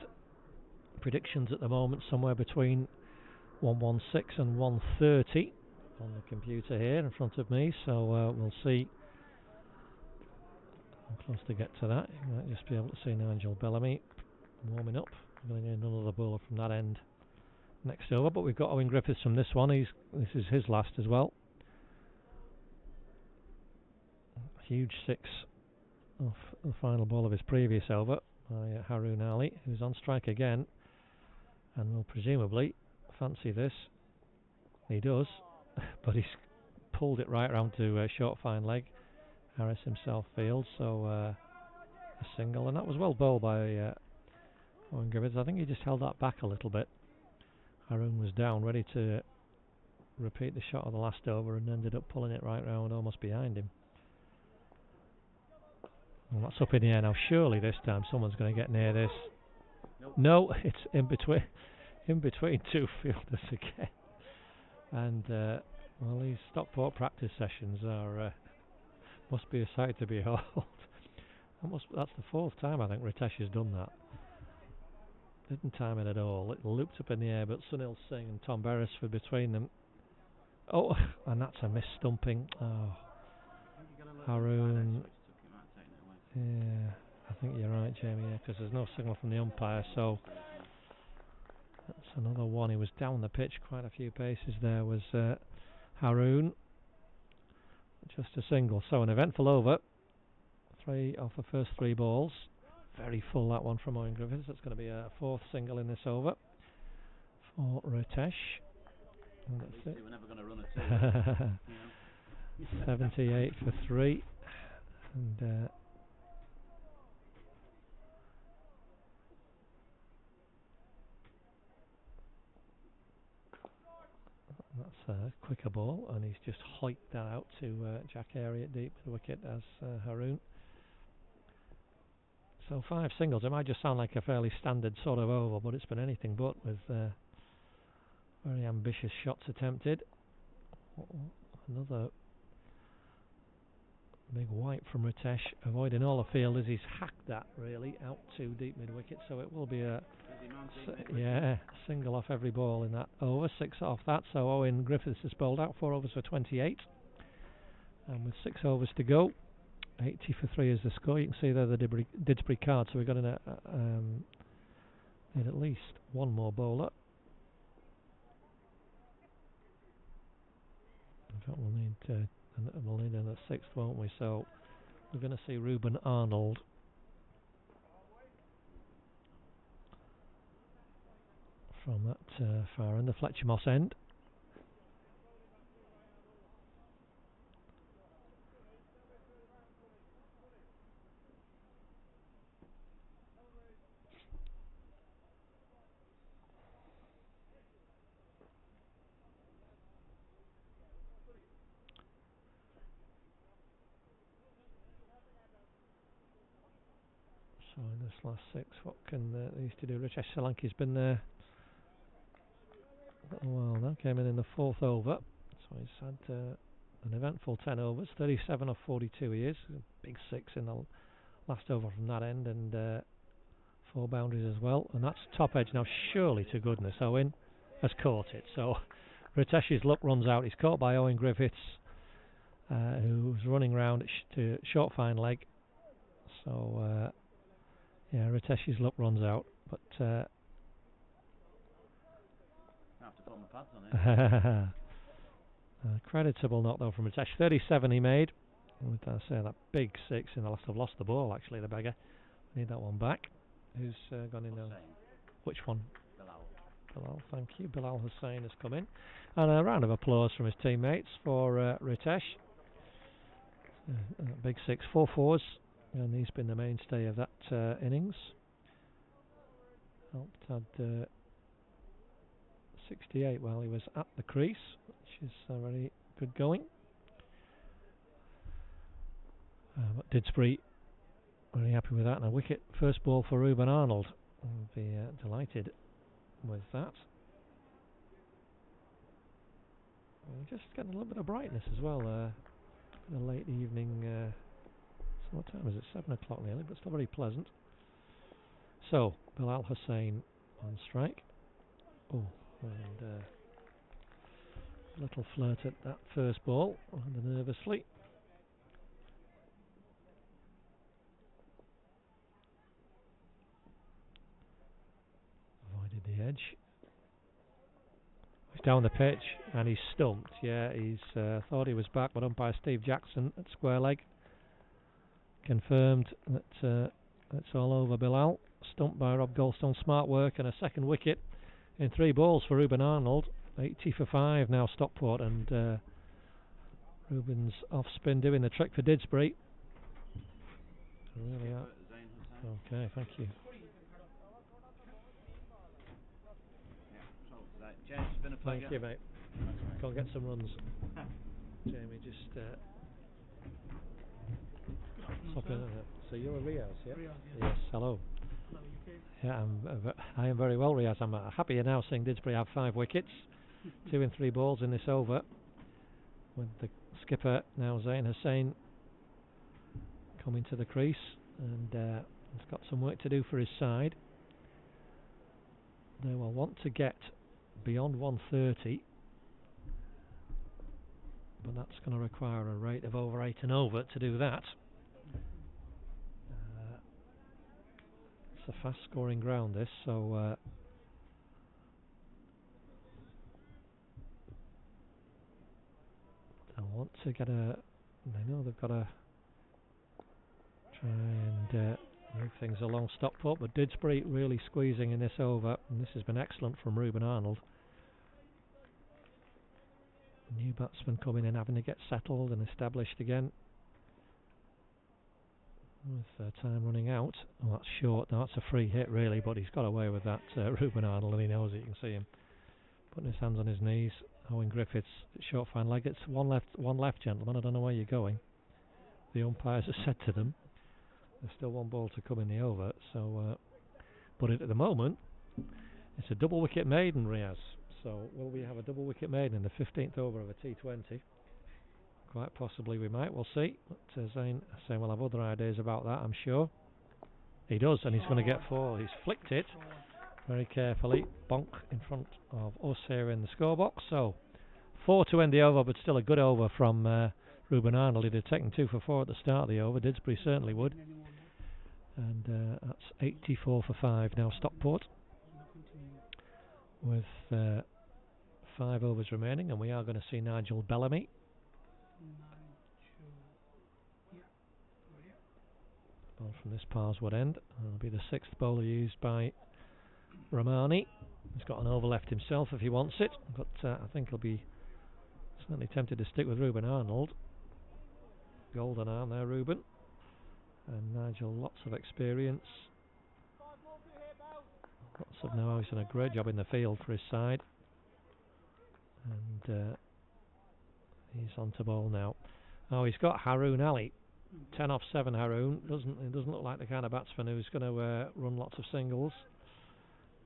Predictions at the moment somewhere between 116 and 130 on the computer here in front of me, so we'll see how close to get to that. You might just be able to see Nigel Bellamy warming up. We're going to get another bowler from that end next over, but we've got Owen Griffiths from this one. This is his last as well. Huge 6 off the final ball of his previous over by Haroon Ali, who's on strike again and will presumably fancy this. He does, but he's pulled it right round to short fine leg. Harris himself fields, so a single, and that was well bowled by Owen Griffiths. I think he just held that back a little bit. Haroon was down, ready to repeat the shot of the last over, and ended up pulling it right round, almost behind him. Well, that's up in the air now. Surely this time someone's going to get near this. Nope. No, it's in between 2 fielders again. And well, these Stockport practice sessions are must be a sight to behold. That's the 4th time I think Ritesh has done that. Didn't time it at all. It looped up in the air, but Sunil Singh and Tom Beresford between them. Oh, and that's a miss stumping. Oh, Haroon. Yeah, I think you're right, Jamie, because there's no signal from the umpire, so that's another one. He was down the pitch quite a few paces there, was Haroon. Just a single. So an eventful over. 3 off the first 3 balls. Very full that one from Owen Griffiths. That's going to be a 4th single in this over for Ritesh. And that's it. We're never going to run a 2. 78 for 3. And that's a quicker ball, and he's just hiked that out to Jack Airy at deep to the wicket as Haroon. So 5 singles. It might just sound like a fairly standard sort of over, but it's been anything but, with very ambitious shots attempted. Another big wipe from Ritesh, avoiding all the fielders. He's hacked that really out to deep mid wicket, so it will be a single off every ball in that over. 6 off that, so Owen Griffiths has bowled out 4 overs for 28, and with 6 overs to go, 80 for 3 is the score. You can see there the Didsbury card, so we've got need at least one more bowler. In fact, we'll need another 6th, won't we? So we're going to see Ruben Arnold from that far end, the Fletcher Moss end. So in this last 6, what can they used to do? Ritesh Solanki's been there a while now. Came in the 4th over, so he's had an eventful 10 overs. 37 off 42 he is. Big 6 in the last over from that end, and 4 boundaries as well. And that's top edge now. Surely to goodness, Owen has caught it. So Ritesh's luck runs out. He's caught by Owen Griffiths, who's running round to short fine leg. So yeah, Ritesh's luck runs out, but I have to put my pads on it. creditable knock though from Ritesh. 37 he made. With that big 6 in the last. I've lost the ball actually, the beggar. Need that one back. Who's gone in now? Which one? Bilal, thank you. Bilal Hussain has come in. And a round of applause from his teammates for Ritesh. Big 6, 4 fours, and he's been the mainstay of that innings. Helped had 68 while he was at the crease, which is very good going. But Didsbury very happy with that, and a wicket first ball for Ruben Arnold. I'll be delighted with that. We're just getting a little bit of brightness as well. A late evening. So what time is it? 7 o'clock nearly, but still very pleasant. So Bilal Hussain on strike. Oh, and a little flirt at that first ball, rather nervously. Avoided the edge. He's down the pitch and he's stumped. Yeah, he's thought he was back, but umpire Steve Jackson at square leg confirmed that it's all over Bilal. Stumped by Rob Goldstone. Smart work and a second wicket in 3 balls for Ruben Arnold. 80 for 5 now Stockport, and Ruben's off spin doing the trick for Didsbury. Really are. Okay, thank you. James, it's been a pleasure. Thank you, mate. Go and get some runs. Jamie, just so you're a Riaz, yeah? Yes, hello. Yeah, I am very well, Riaz. I'm happy now seeing Didsbury have 5 wickets, 2 in 3 balls in this over, with the skipper now Zain Hussain coming to the crease, and he's got some work to do for his side. They will want to get beyond 130, but that's going to require a rate of over 8 and over to do that. It's a fast scoring ground, this, so they'll want to get a, they know they've got to try and move things along Stockport, but Didsbury really squeezing in this over, and this has been excellent from Ruben Arnold. New batsman coming in, having to get settled and established again. With time running out. Oh, that's short. No, that's a free hit really, but he's got away with that, Ruben Arnold, and he knows it. You can see him putting his hands on his knees. Owen Griffiths, short fine leg. It's one left, gentlemen. I don't know where you're going. The umpires have said to them there's still 1 ball to come in the over. So, but at the moment, it's a double wicket maiden, Riaz. So, will we have a double wicket maiden in the 15th over of a T20? Quite possibly we might. We'll see. But Zain Hussain will have other ideas about that, I'm sure. He does, and he's going to get 4. He's flicked it very carefully. Bonk in front of us here in the scorebox. So, 4 to end the over, but still a good over from Ruben Arnold. He'd have taken 2 for 4 at the start of the over. Didsbury certainly would. And that's 84 for 5 now Stockport, with 5 overs remaining, and we are going to see Nigel Bellamy. Ball from this Parswood end. It'll be the 6th bowler used by Rahmani. He's got an over left himself if he wants it, but I think he'll be certainly tempted to stick with Ruben Arnold. Golden arm there, Ruben. And Nigel, lots of experience. Lots of know. He's done a great job in the field for his side. And he's on to bowl now. Oh, he's got Haroon Ali. 10 off 7 Haroon. It doesn't look like the kind of batsman who's going to run lots of singles.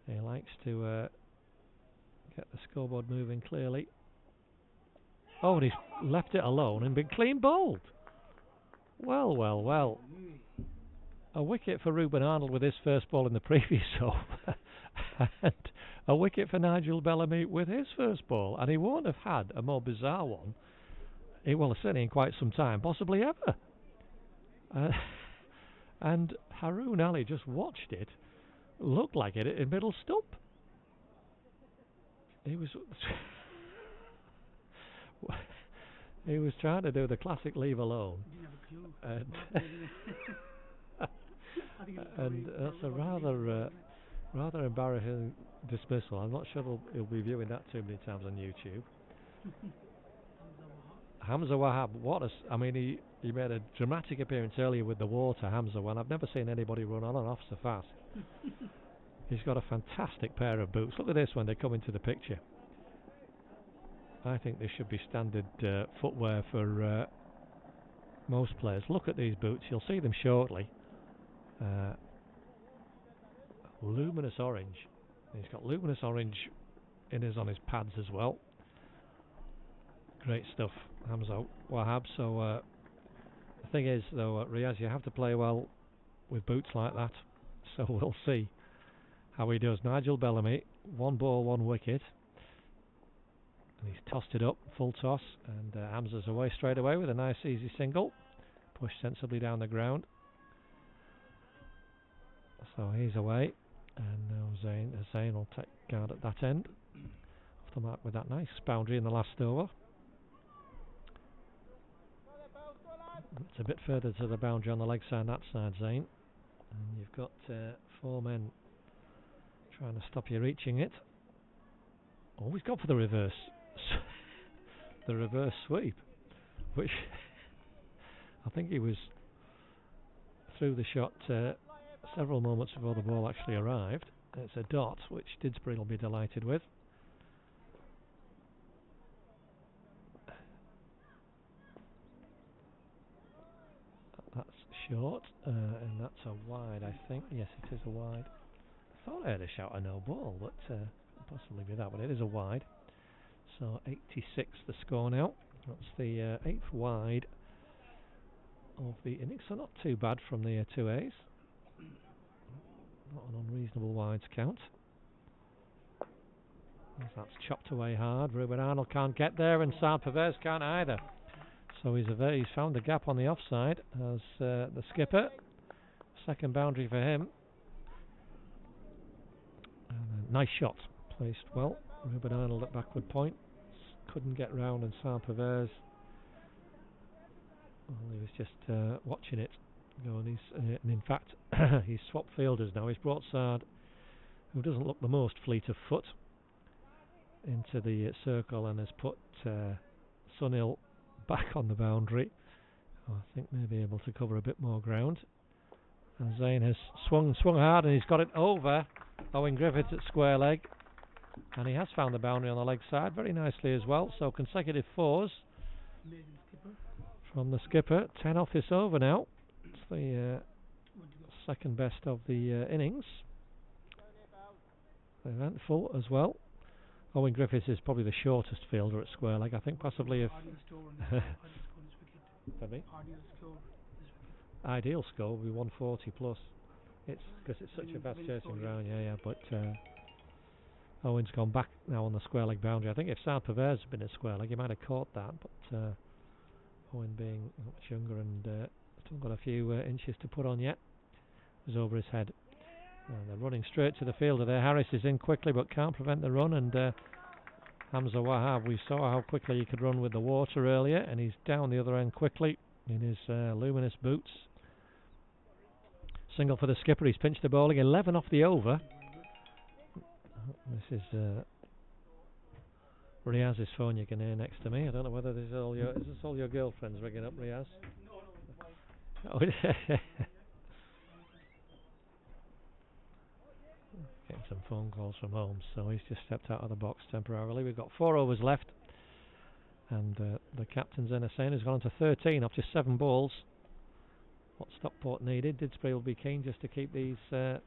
He likes to get the scoreboard moving clearly. Oh, and he's left it alone and been clean bowled. Well, well, well. A wicket for Ruben Arnold with his first ball in the previous over. And a wicket for Nigel Bellamy with his first ball. And he won't have had a more bizarre one, well, certainly in quite some time, possibly ever. And Haroon Ali just watched it, looked like it in middle stump. He was he was trying to do the classic leave alone, and that's a rather Rather embarrassing dismissal. I'm not sure he'll be viewing that too many times on YouTube. Hamza Wahab, I mean, he made a dramatic appearance earlier with the water, Hamza, when I've never seen anybody run on and off so fast. He's got a fantastic pair of boots. Look at this when they come into the picture. I think this should be standard footwear for most players. Look at these boots. You'll see them shortly. Luminous orange. He's got luminous orange inners on his pads as well. Great stuff, Hamza Wahab. So the thing is, though, Riaz, you have to play well with boots like that. So we'll see how he does. Nigel Bellamy, 1 ball, 1 wicket. And he's tossed it up, full toss, and Hamza's away straight away with a nice easy single. Pushed sensibly down the ground. So he's away, and now Zain will take guard at that end. Off the mark with that nice boundary in the last over. It's a bit further to the boundary on the leg side, that side, Zain. And you've got 4 men trying to stop you reaching it. Oh, he's gone for the reverse. The reverse sweep, which I think he was through the shot several moments before the ball actually arrived. It's a dot, which Didsbury will be delighted with. That's short, and that's a wide, I think. Yes, it is a wide. I thought I heard a shout of no ball, but possibly be that, but it is a wide. So 86 the score now. That's the 8th wide of the innings, so not too bad from the 2As. Not an unreasonable wides count. As that's chopped away hard. Ruben Arnold can't get there, and Saad Pervez can't either. So he's found the gap on the offside as the skipper. Second boundary for him. And a nice shot, placed well. Ruben Arnold at backward point. Couldn't get round, and Saad Pervez, well, he was just watching it go, and and in fact he's swapped fielders now. He's brought Saad, who doesn't look the most fleet of foot, into the circle, and has put Sunil back on the boundary. I think maybe able to cover a bit more ground. And Zain has swung hard, and he's got it over Owen Griffiths at square leg, and he has found the boundary on the leg side very nicely as well. So consecutive 4s from the skipper. 10 off this over now. It's the second best of the innings. Eventful as well. Owen Griffiths is probably the shortest fielder at square leg. I think possibly if ideal score would be 140 plus. It's because it's such a fast chasing ground, yeah. But Owen's gone back now on the square leg boundary. I think if Saad Pervez had been a square leg, he might have caught that. But Owen being much younger and still got a few inches to put on yet, was over his head. And they're running straight to the fielder there. Harris is in quickly but can't prevent the run, and Hamza Wahab, we saw how quickly he could run with the water earlier, and he's down the other end quickly in his luminous boots. Single for the skipper. He's pinched the bowling. 11 off the over. This is Riaz's phone you can hear next to me. I don't know whether this is all your girlfriends ringing up, Riaz? Oh, getting some phone calls from home, so he's just stepped out of the box temporarily. We've got 4 overs left, and the captain Zain has gone on to 13 after 7 balls. What Stockport needed. Didsbury will be keen just to keep these to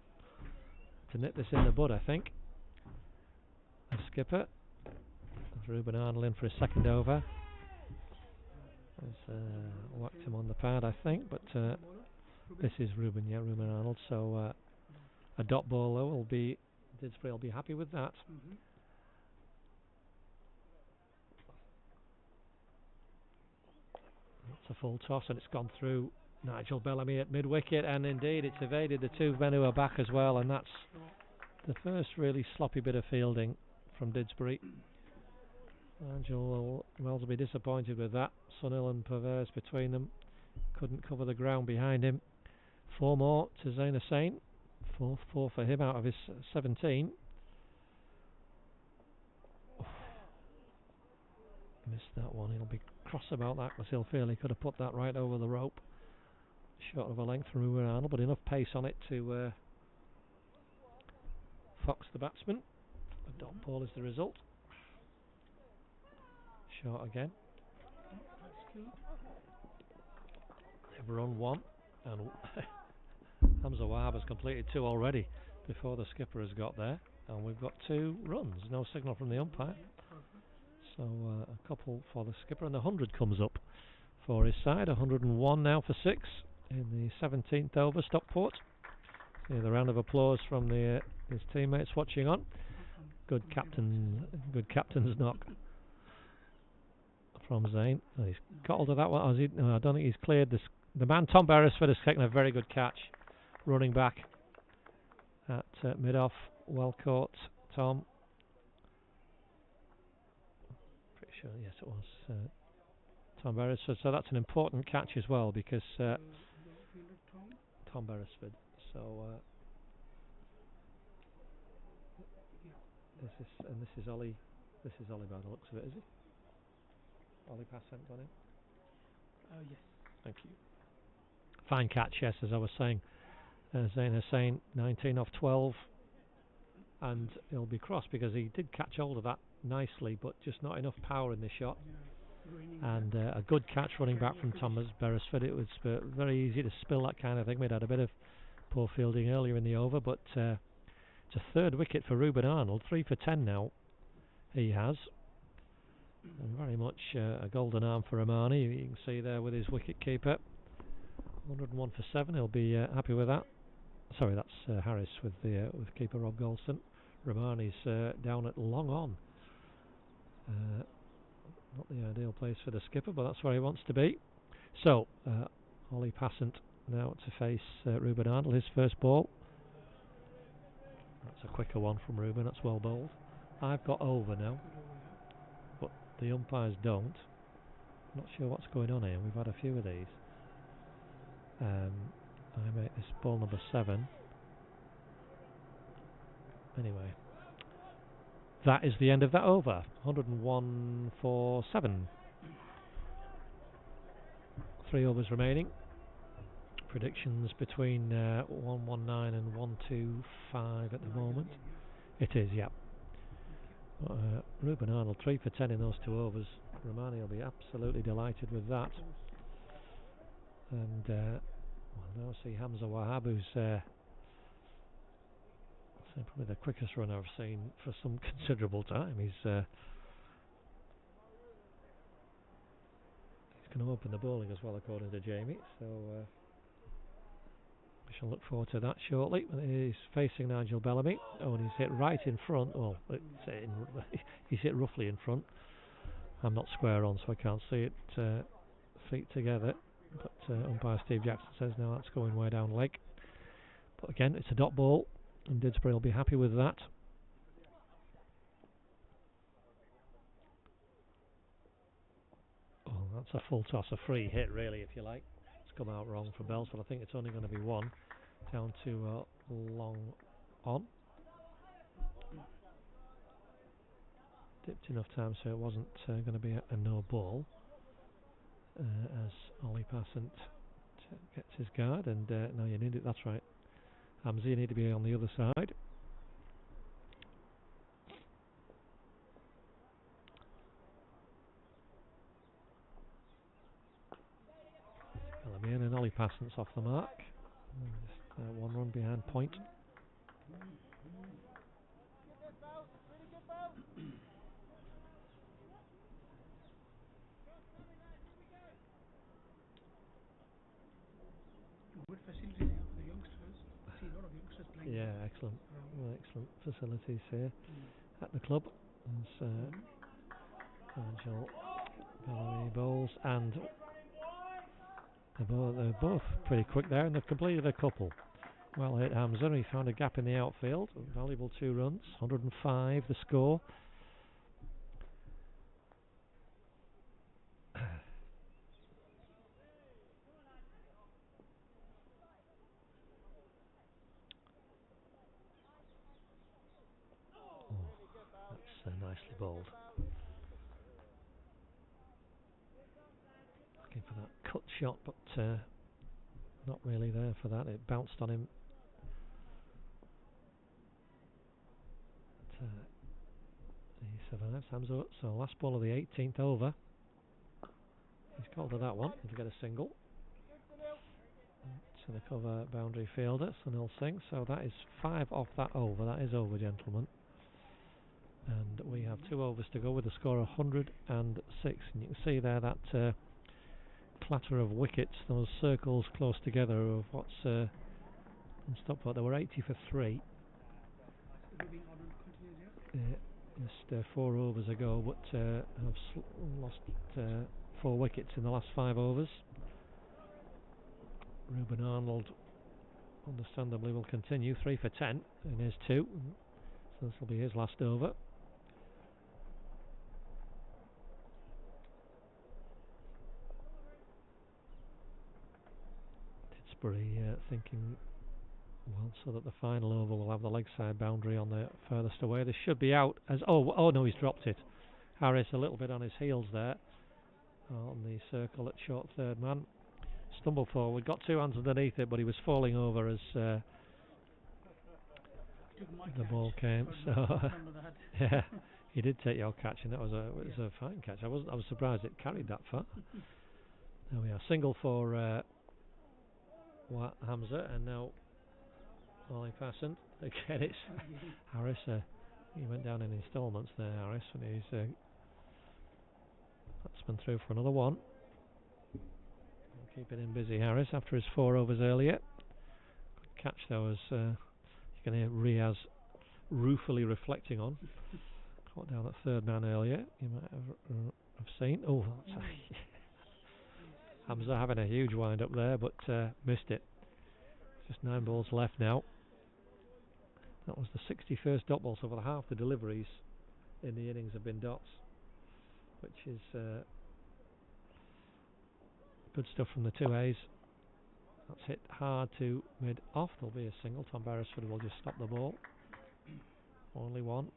nip this in the bud, I think. The skipper, Ruben Arnold, in for his second over. Has whacked him on the pad, I think, but this is Ruben Arnold. So a dot ball though Didsbury will be happy with that. It's a full toss, and it's gone through Nigel Bellamy at mid-wicket, and indeed it's evaded the 2 men who are back as well, and that's the first really sloppy bit of fielding from Didsbury. Nigel will be disappointed with that. Sunil and Pervez between them couldn't cover the ground behind him. 4 more to Zain Hussain. Fourth four for him out of his 17. Missed that one. He'll be cross about that because he'll feel he could have put that right over the rope. Short of a length from Ruben Arnold, but enough pace on it to fox the batsman. A dot ball is the result. Short again. They've run one, and Hamza Wahab has completed 2 already before the skipper has got there, and we've got 2 runs. No signal from the umpire, so a couple for the skipper, and the 100 comes up for his side. 101 now for 6 in the 17th over. Stockport. See the round of applause from his teammates watching on. Good captain's knock from Zane. Oh, he's got hold of that one. No, I don't think he's cleared this. The man Tom Beresford has taken a very good catch, running back at mid-off. Well caught, Tom. Pretty sure, yes, it was Tom Beresford. So that's an important catch as well, because Tom Beresford. So this is Ollie. This is Ollie by the looks of it, is he? Ollie Passant on him. Yes. Thank you. Fine catch, yes, as I was saying. Zain Hussain, 19 off 12, and he'll be cross because he did catch hold of that nicely, but just not enough power in the shot. And a good catch running back from Thomas Beresford. It was very easy to spill that kind of thing. We'd had a bit of poor fielding earlier in the over, but it's a 3rd wicket for Ruben Arnold. 3 for 10 now he has, and very much a golden arm for Omani. You can see there with his wicket keeper. 101 for 7. He'll be happy with that. Sorry, that's Harris with keeper Rob Golston. Romani's down at long on. Not the ideal place for the skipper, but that's where he wants to be. So, Ollie Passant now to face Ruben Arnold, his first ball. That's a quicker one from Ruben, that's well bowled. I've got over now, but the umpires don't. Not sure what's going on here, we've had a few of these. I make this ball number 7. Anyway, that is the end of that over. 101 for 7. 3 overs remaining. Predictions between 119 and 125 at the moment. It is, yeah. Ruben Arnold 3 for 10 in those 2 overs. Romani will be absolutely delighted with that. And we'll now see Hamza Wahab, who's probably the quickest run I've seen for some considerable time. He's going to open the bowling as well, according to Jamie. So we shall look forward to that shortly. He's facing Nigel Bellamy. Oh, and he's hit right in front. Well, he's hit roughly in front. I'm not square on, so I can't see it feet together. But umpire Steve Jackson says no, that's going way down leg. But again, it's a dot ball, and Didsbury will be happy with that. Oh, that's a full toss, a free hit really, if you like. It's come out wrong for Bells, but I think it's only going to be 1. Down to long on. Dipped enough time so it wasn't going to be a no ball. As Ollie Passant gets his guard, and no, you need it, that's right. Hamza, you need to be on the other side. Bellamy in, and Ollie Passant's off the mark. Just 1 run behind point. Good facilities here for the youngsters. I see a lot of youngsters playing. Yeah, excellent. Excellent facilities here at the club. There's Nigel Bellamy bowls, and they're both pretty quick there, and they've completed a couple. Well hit Hamza, he found a gap in the outfield. Valuable 2 runs, 105 the score. bowled. Looking for that cut shot, but not really there for that. It bounced on him. But, he survives, Hamza. So last ball of the 18th over. He's called to that one to get a single. To the cover boundary fielder, Sunil Singh. So that is 5 off that over. That is over, gentlemen. And we have 2 overs to go with the score 106. And you can see there that clatter of wickets, those circles close together of what's in Stockport. They were 80 for 3. Just 4 overs ago, but have lost 4 wickets in the last 5 overs. Ruben Arnold, understandably, will continue 3 for 10 in his 2. So this will be his last over. Didsbury thinking, well, so that the final over will have the leg side boundary on the furthest away. This should be out as oh no, he's dropped it. Harris a little bit on his heels there on the circle at short third man. Stumbled forward, got 2 hands underneath it, but he was falling over as the ball came. So yeah, he did take your catch, and that was a fine catch. I was surprised it carried that far. There we are, single for Hamza, and now Ollie Passant. Again, it's Harris. He went down in instalments there, Harris, and he's batsman through for another one. Keeping him busy, Harris, after his 4 overs earlier. Good catch though, as you can hear Riaz ruefully reflecting on. Caught down at third man earlier, you might have seen. Oh, that's Hamza having a huge wind up there, but missed it. Just 9 balls left now. That was the 61st dot ball, so for half the deliveries in the innings have been dots, which is good stuff from the 2As. That's hit hard to mid off. There'll be a single. Tom Beresford will just stop the ball. Only one.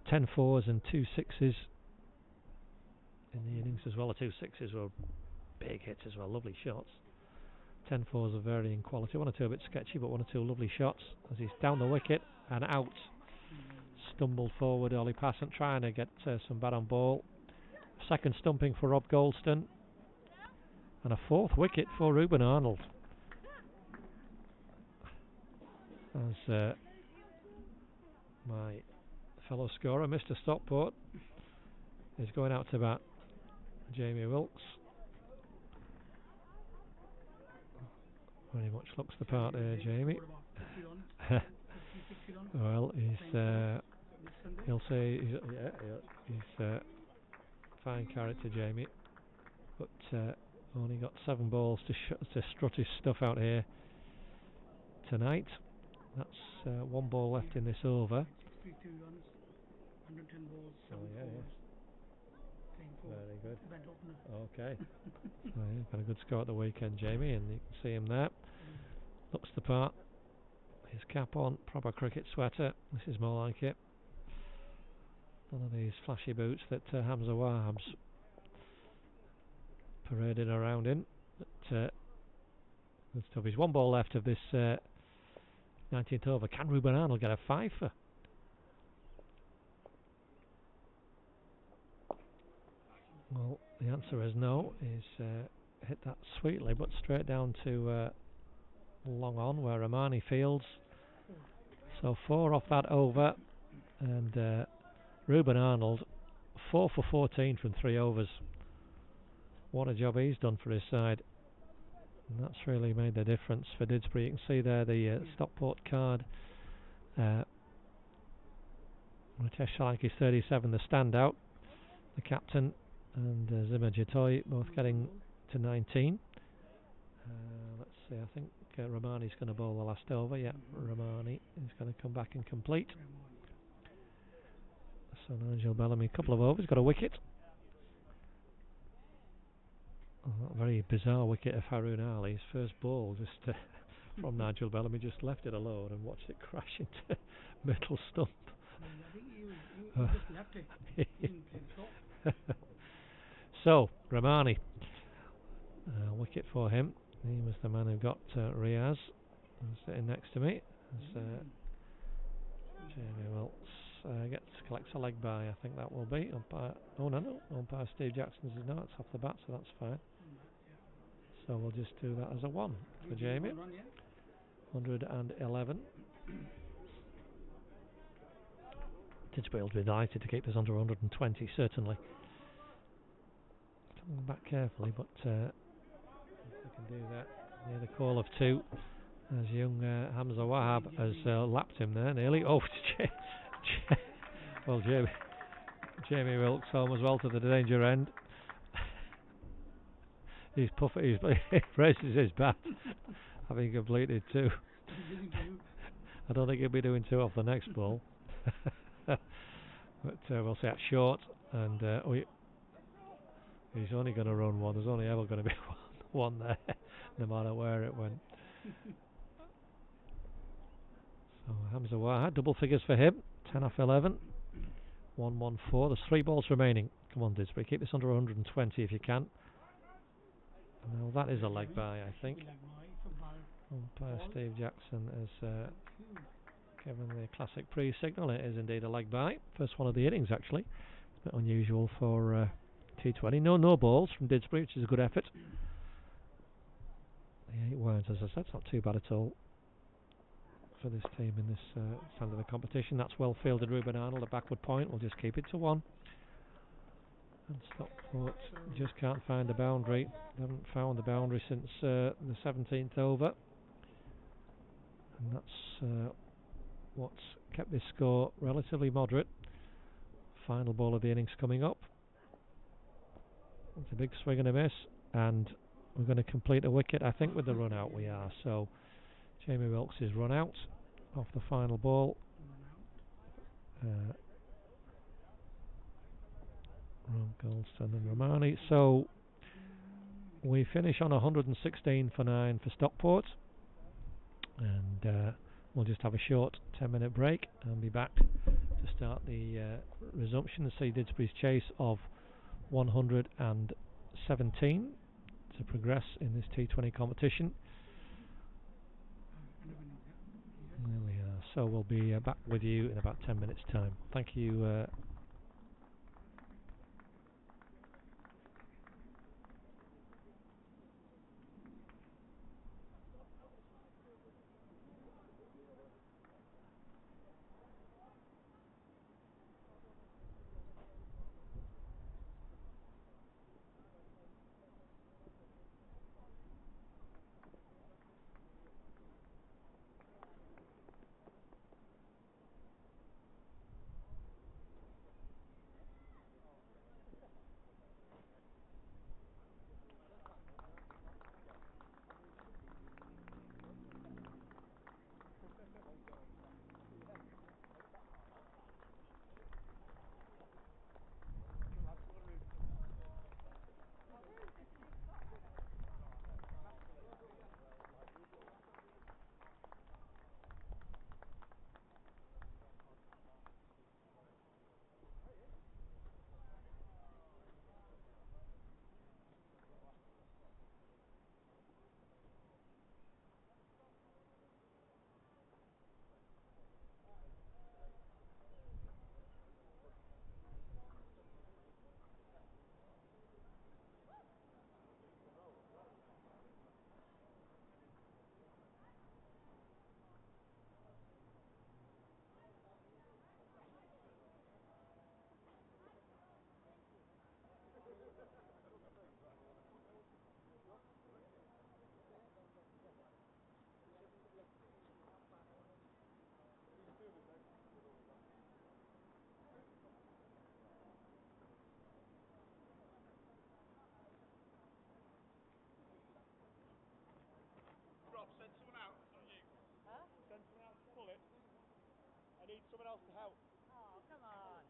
10 4s and 2 6s in the innings as well. The 2 6s were big hits as well. Lovely shots. 10 4s of varying quality. 1 or 2 a bit sketchy, but 1 or 2 lovely shots as he's down the wicket and out. Stumbled forward, Ollie Passant trying to get some bat on ball. Second stumping for Rob Goldston, and a 4th wicket for Ruben Arnold. As my fellow scorer, Mr. Stockport, is going out to bat. Jamie Wilkes very much looks the part there, Jamie. Well, he'll say he's fine character, Jamie, but only got 7 balls to strut his stuff out here tonight. That's 1 ball left in this over. 110 balls, 7 Very good. Okay. Got a good score at the weekend, Jamie, and you can see him there. Looks the part. His cap on, proper cricket sweater. This is more like it. None of these flashy boots that Hamza Wahab's paraded around in. But good stuff. He's 1 ball left of this 19th over. Can Ruben Arnold get a 5-fer? Well, the answer is no. He's hit that sweetly, but straight down to long on where Rahmani fields. So 4 off that over, and Ruben Arnold 4 for 14 from 3 overs. What a job he's done for his side, and that's really made the difference for Didsbury. You can see there the Stockport card. Ritesh Solanki's 37, the standout, the captain, and Zimmer Jatoy both getting to 19. Let's see, I think Rahmani's going to bowl the last over. Yeah, Rahmani is going to come back and complete. So Nigel Bellamy, a couple of overs, got a wicket. Oh, very bizarre wicket of Haroon Ali. His first ball just from Nigel Bellamy, just left it alone and watched it crash into middle stump. Just left it. Didn't play the shot. So, Ramani. Wicket for him. He was the man who got Riaz sitting next to me. As, Jamie Wilkes collects a leg by, I think that will be. Umpire, umpire Steve Jackson says no, it's off the bat, so that's fine. So we'll just do that as a 1 for Jamie. 111. Didsbury will be delighted to keep us under 120, certainly. Coming back carefully, but if we can do that near the call of 2, as young Hamza Wahab has lapped him there nearly. Oh, well, Jamie Wilkes home as well to the danger end. He's puffing, he raises his bat, having completed 2. I don't think he'll be doing 2 off the next ball. But we'll say it's short, and he's only going to run 1. There's only ever going to be one there, no matter where it went. So Hamza Wahab, double figures for him, 10 off 11, 114. There's 3 balls remaining. Come on, Didsbury, keep this under 120 if you can. Well, that is a leg by, I think. Umpire Steve Jackson has given the classic pre-signal. It is indeed a leg by. First one of the innings, actually. A bit unusual for T20. No balls from Didsbury, which is a good effort. The 8 wides, as I said, it's not too bad at all for this team in this stand of the competition. That's well fielded, Ruben Arnold. A backward point. We'll just keep it to 1. And Stockport just can't find a boundary. They haven't found the boundary since the 17th over. And that's what's kept this score relatively moderate. Final ball of the innings coming up. It's a big swing and a miss. And we're going to complete a wicket, I think, with the run out we are. So Jamie Wilkes is run out off the final ball. Goldston and Romani. So we finish on 116 for 9 for Stockport, and we'll just have a short 10-minute break and be back to start the resumption and see Didsbury's chase of 117 to progress in this T20 competition. There we are. So we'll be back with you in about 10 minutes time. Thank you. Someone else to help. Oh, come on.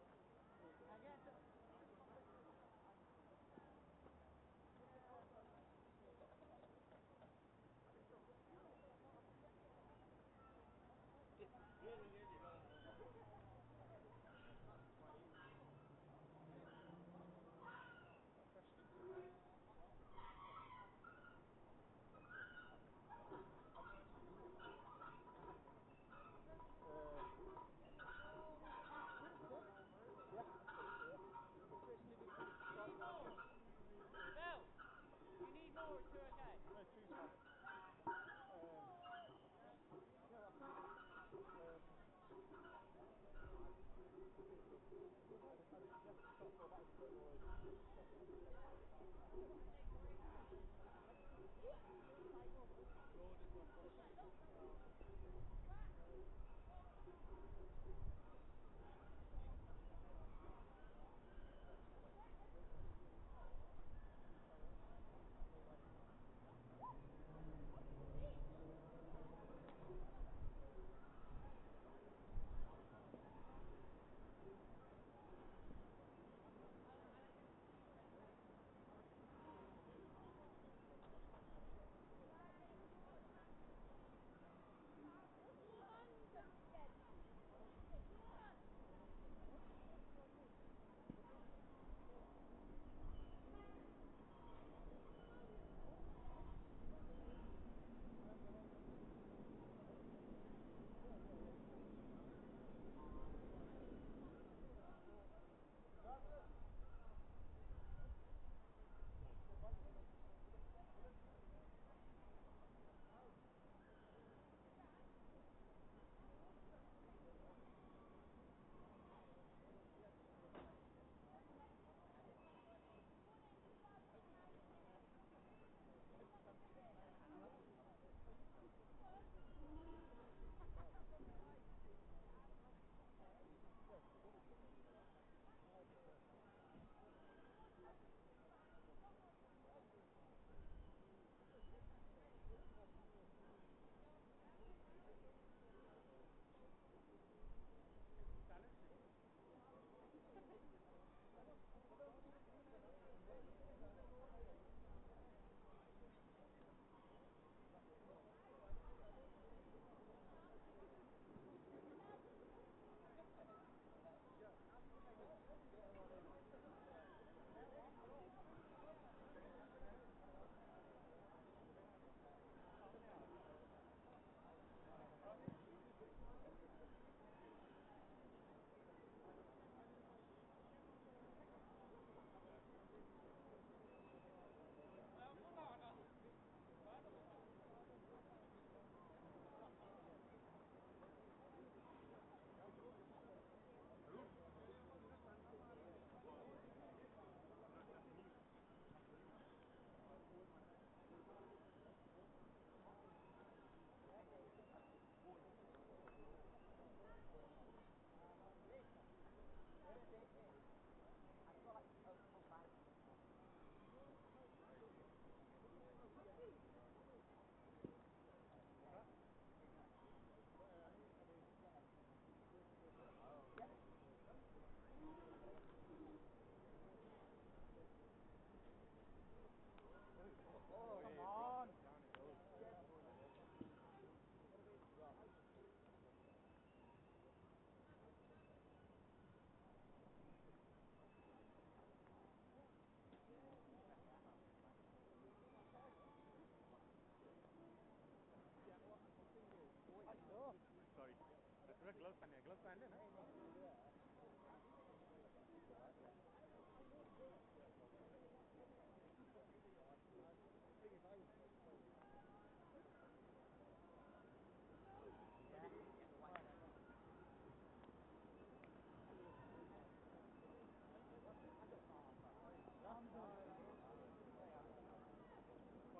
Gloves पहन लेना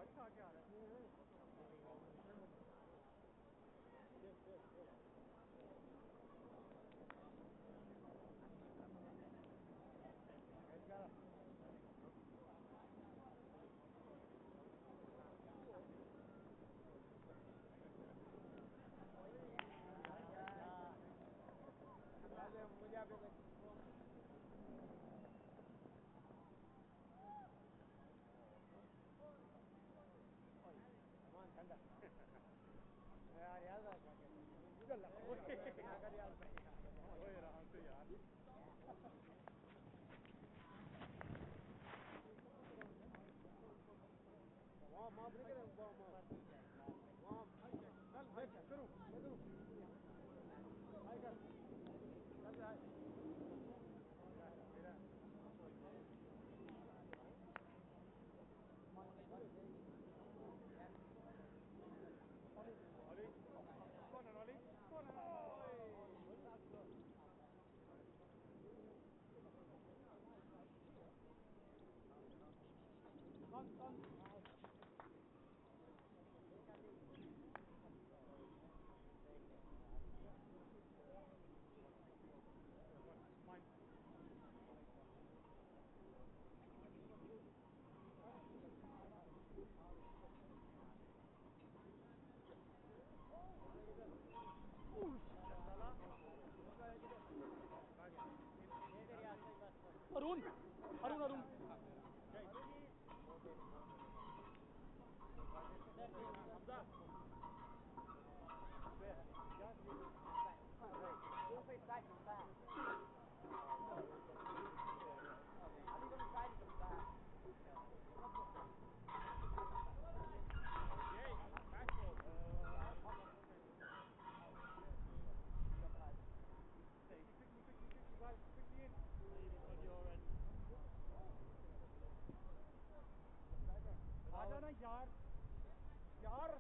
अच्छा क्या आ रहा है यार याद आ क्या कहते हैं रहा से यार वहाँ माफ नहीं करें वहाँ चल चल करूँ Arun! Arun, Arun! Yar! Yar!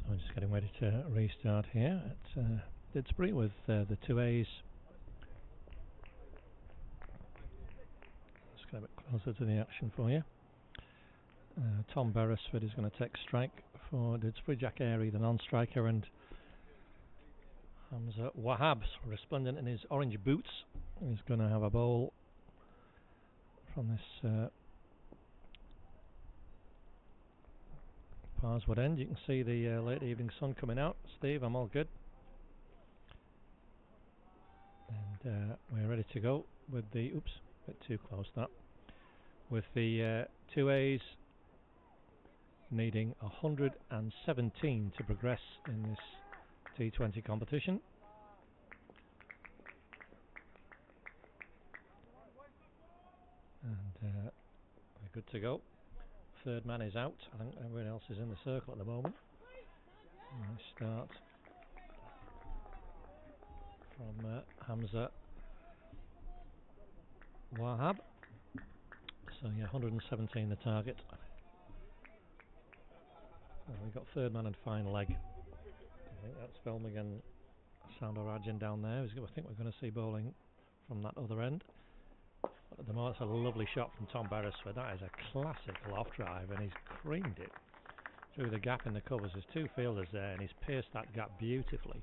So I'm just getting ready to restart here at Didsbury with the 2As. Let's get a bit closer to the action for you. Tom Beresford is going to take strike for Didsbury. Jack Airy, the non-striker, and Hamza Wahab, resplendent in his orange boots, is going to have a bowl from this Parswood end. You can see the late evening sun coming out. Steve, I'm all good. And we're ready to go with the, oops, a bit too close that, with the 2As needing 117 to progress in this T20 competition. And we're good to go. Third man is out. I think everyone else is in the circle at the moment. And we start from Hamza Wahab. So yeah, 117 the target. And we've got third man and fine leg. I think that's filming and Sandor Rajan down there. I think we're going to see bowling from that other end. But at the moment, it's a lovely shot from Tom Beresford. That is a classic loft drive, and he's creamed it through the gap in the covers. There's two fielders there, and he's pierced that gap beautifully.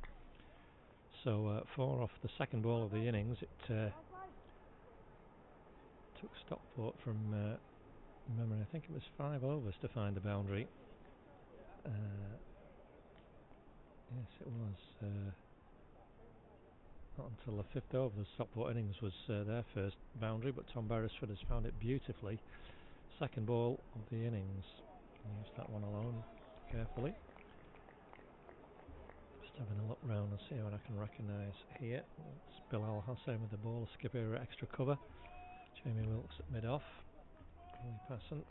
So 4 off the second ball of the innings. It took Stockport from memory, I think it was 5 overs to find the boundary. Yes, it was. Not until the 5th over the Stockport innings was their first boundary, but Tom Beresford has found it beautifully. Second ball of the innings. Use that one alone carefully. Just having a look round and see what I can recognise here. It's Bilal Hassan with the ball, skipper extra cover. Jamie Wilkes at mid-off. Only passant.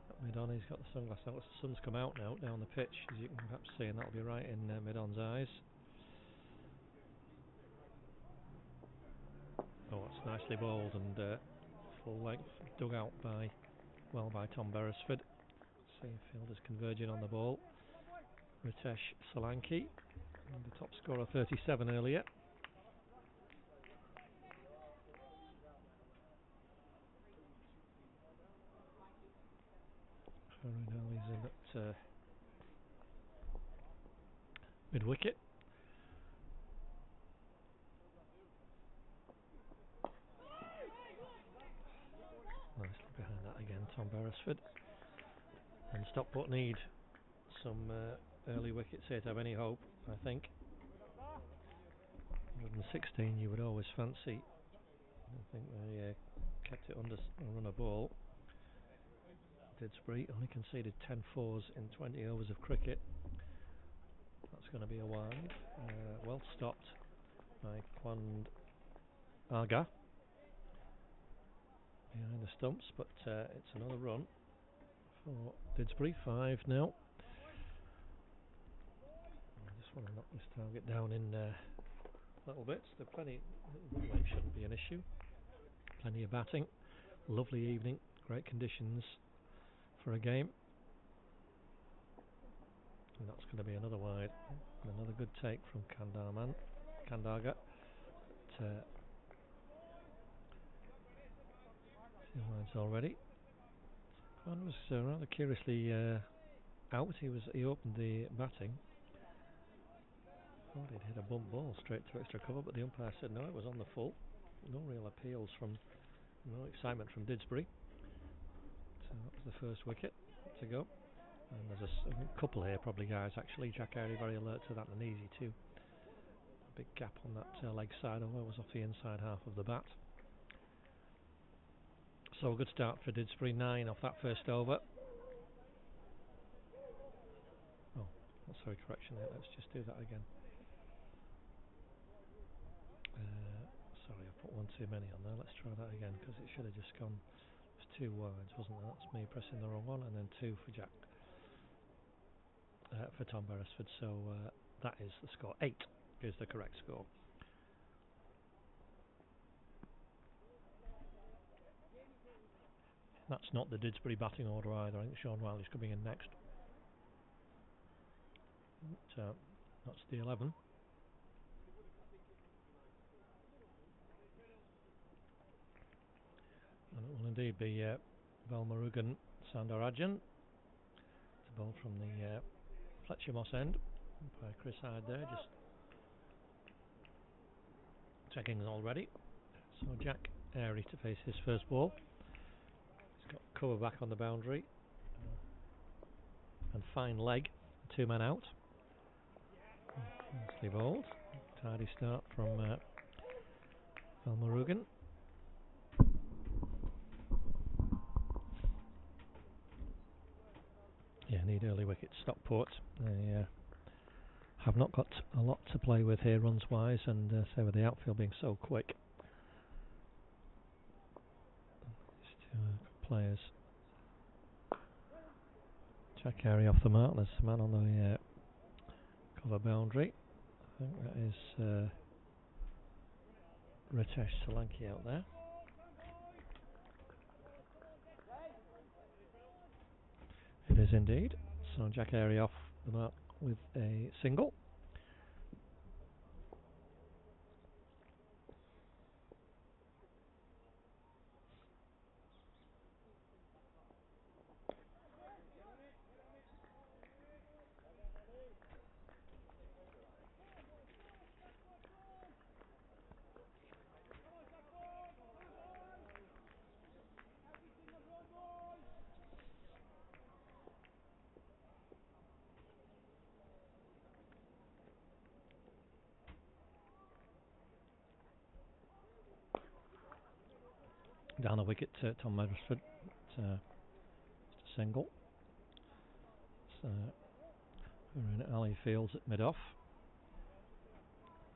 At mid-on, he's got the sunglasses on. The sun's come out now down the pitch, as you can perhaps see, and that'll be right in mid-on's eyes. Oh, it's nicely bowled and full length dug out by Tom Beresford. See fielders converging on the ball. Ritesh Solanki, the top scorer, 37 earlier. Rinaldi's in at mid-wicket. Tom Beresford. And Stockport need some early wickets here to have any hope, I think. 116 you would always fancy. I think they kept it under a run of ball. Didsbury only conceded 10 fours in 20 overs of cricket. That's going to be a wide. Well stopped by Kwand Aga behind the stumps, but it's another run for Didsbury. 5 now. I just want to knock this target down in little bits. There are plenty. Run rate shouldn't be an issue. Plenty of batting. Lovely evening. Great conditions for a game. And that's going to be another wide. And another good take from Kandaga. 2 wides already. One was rather curiously out. He opened the batting. Thought he'd hit a bump ball straight to extra cover, but the umpire said no, it was on the full. No real appeals no excitement from Didsbury. So that was the first wicket to go. And there's a couple here, probably guys actually. Jack Airy very alert to that, and easy too. A big gap on that leg side, although it was off the inside half of the bat. So a good start for Didsbury. 9 off that first over. Oh, sorry, correction there. Let's just do that again. Sorry, I put one too many on there. Let's try that again, because it should have just gone. It was 2 wides, wasn't it? That's me pressing the wrong one, and then 2 for Jack. For Tom Beresford. So that is the score. 8 is the correct score. That's not the Didsbury batting order either. I think Sean Riley's coming in next. So that's the 11. And it will indeed be Balmurugan Sandarajan. It's a ball from the Fletcher Moss end by Chris Hyde there, just checking already. So Jack Airy to face his first ball. He's got cover back on the boundary and fine leg. 2 men out. Nicely bowled. Tidy start from Balmurugan. Yeah, need early wickets. Stockport. They have not got a lot to play with here runs wise, and say with the outfield being so quick. These 2 players. Jack Airy off the mark. There's a man on the cover boundary. I think that is Ritesh Solanki out there. It is indeed. So Jack Airy off the mark with a single. Down a wicket to Tom Beresford. Just a single. So we're in Ali Fields at mid-off.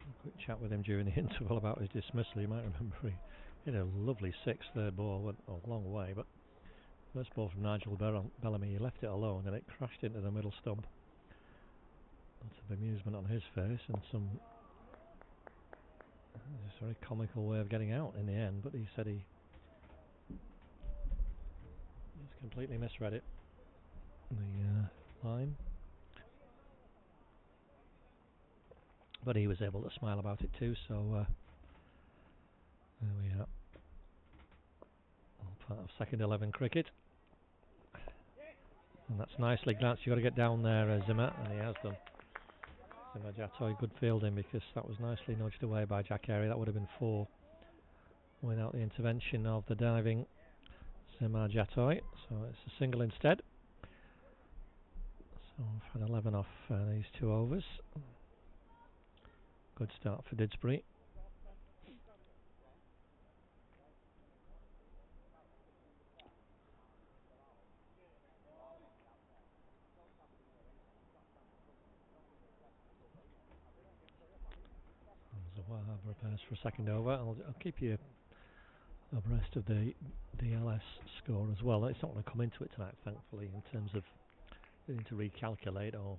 A quick chat with him during the interval about his dismissal. You might remember he hit a lovely 6 third ball, went a long way, but first ball from Nigel Bellamy, he left it alone and it crashed into the middle stump. Lots of amusement on his face and some very comical way of getting out in the end, but he said he just completely misread it, the line. But he was able to smile about it too, so there we are. All part of second 11 cricket. And that's nicely glanced. You've got to get down there, Zimmer, and he has done. Zimmer Jatoy, good fielding, because that was nicely nudged away by Jack Airy. That would have been 4 without the intervention of the diving Simar Jatoy, so it's a single instead. So we've had 11 off these 2 overs. Good start for Didsbury. Zawahab prepares for a second over. I'll keep you abreast of the DLS score as well. It's not going to come into it tonight, thankfully, in terms of needing to recalculate or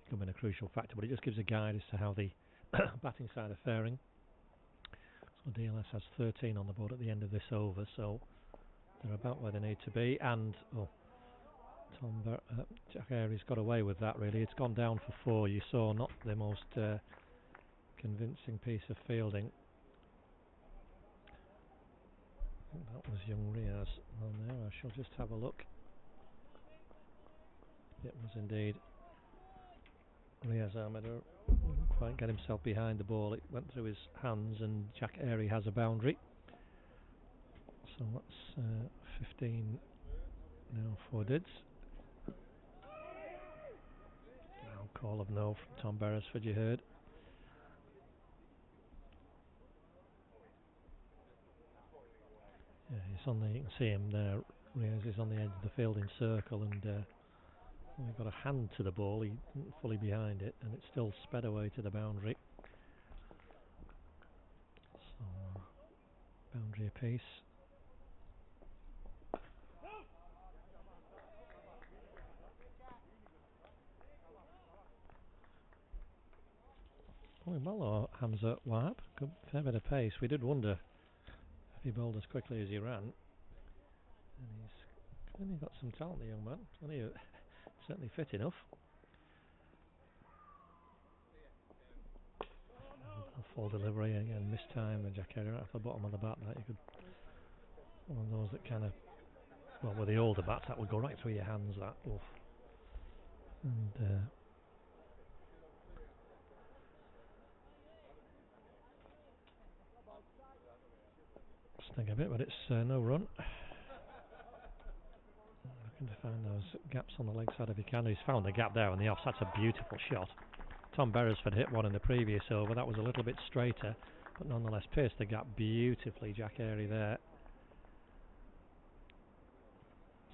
becoming a crucial factor, but it just gives a guide as to how the batting side are faring. So DLS has 13 on the board at the end of this over, so they're about where they need to be. And Jack Airy's got away with that, really. It's gone down for 4. You saw not the most convincing piece of fielding. I think that was young Riaz on there. I shall just have a look. It was indeed Riaz Ahmed. Didn't quite get himself behind the ball. It went through his hands, and Jack Airy has a boundary. So that's 15 now for Dids. Now call of no from Tom Beresford, you heard. Yeah, he's on the. You can see him there. Riaz is on the edge of the fielding circle, and we've got a hand to the ball. He isn't fully behind it, and it's still sped away to the boundary. So boundary apiece. Going well, or Hamza Wahab. Good, fair bit of pace. We did wonder if he bowled as quickly as he ran. And he's clearly got some talent, the young man. Certainly fit enough. A full delivery again, missed time, and Jack Airy right off the bottom of the bat. That you could, one of those that kind of, well, with the older bats, that would go right through your hands. That, oof. And sting a bit, but it's no run. Looking to find those gaps on the leg side if he can. He's found the gap there on the offs. That's a beautiful shot. Tom Beresford hit one in the previous over. That was a little bit straighter, but nonetheless pierced the gap beautifully. Jack Airy there.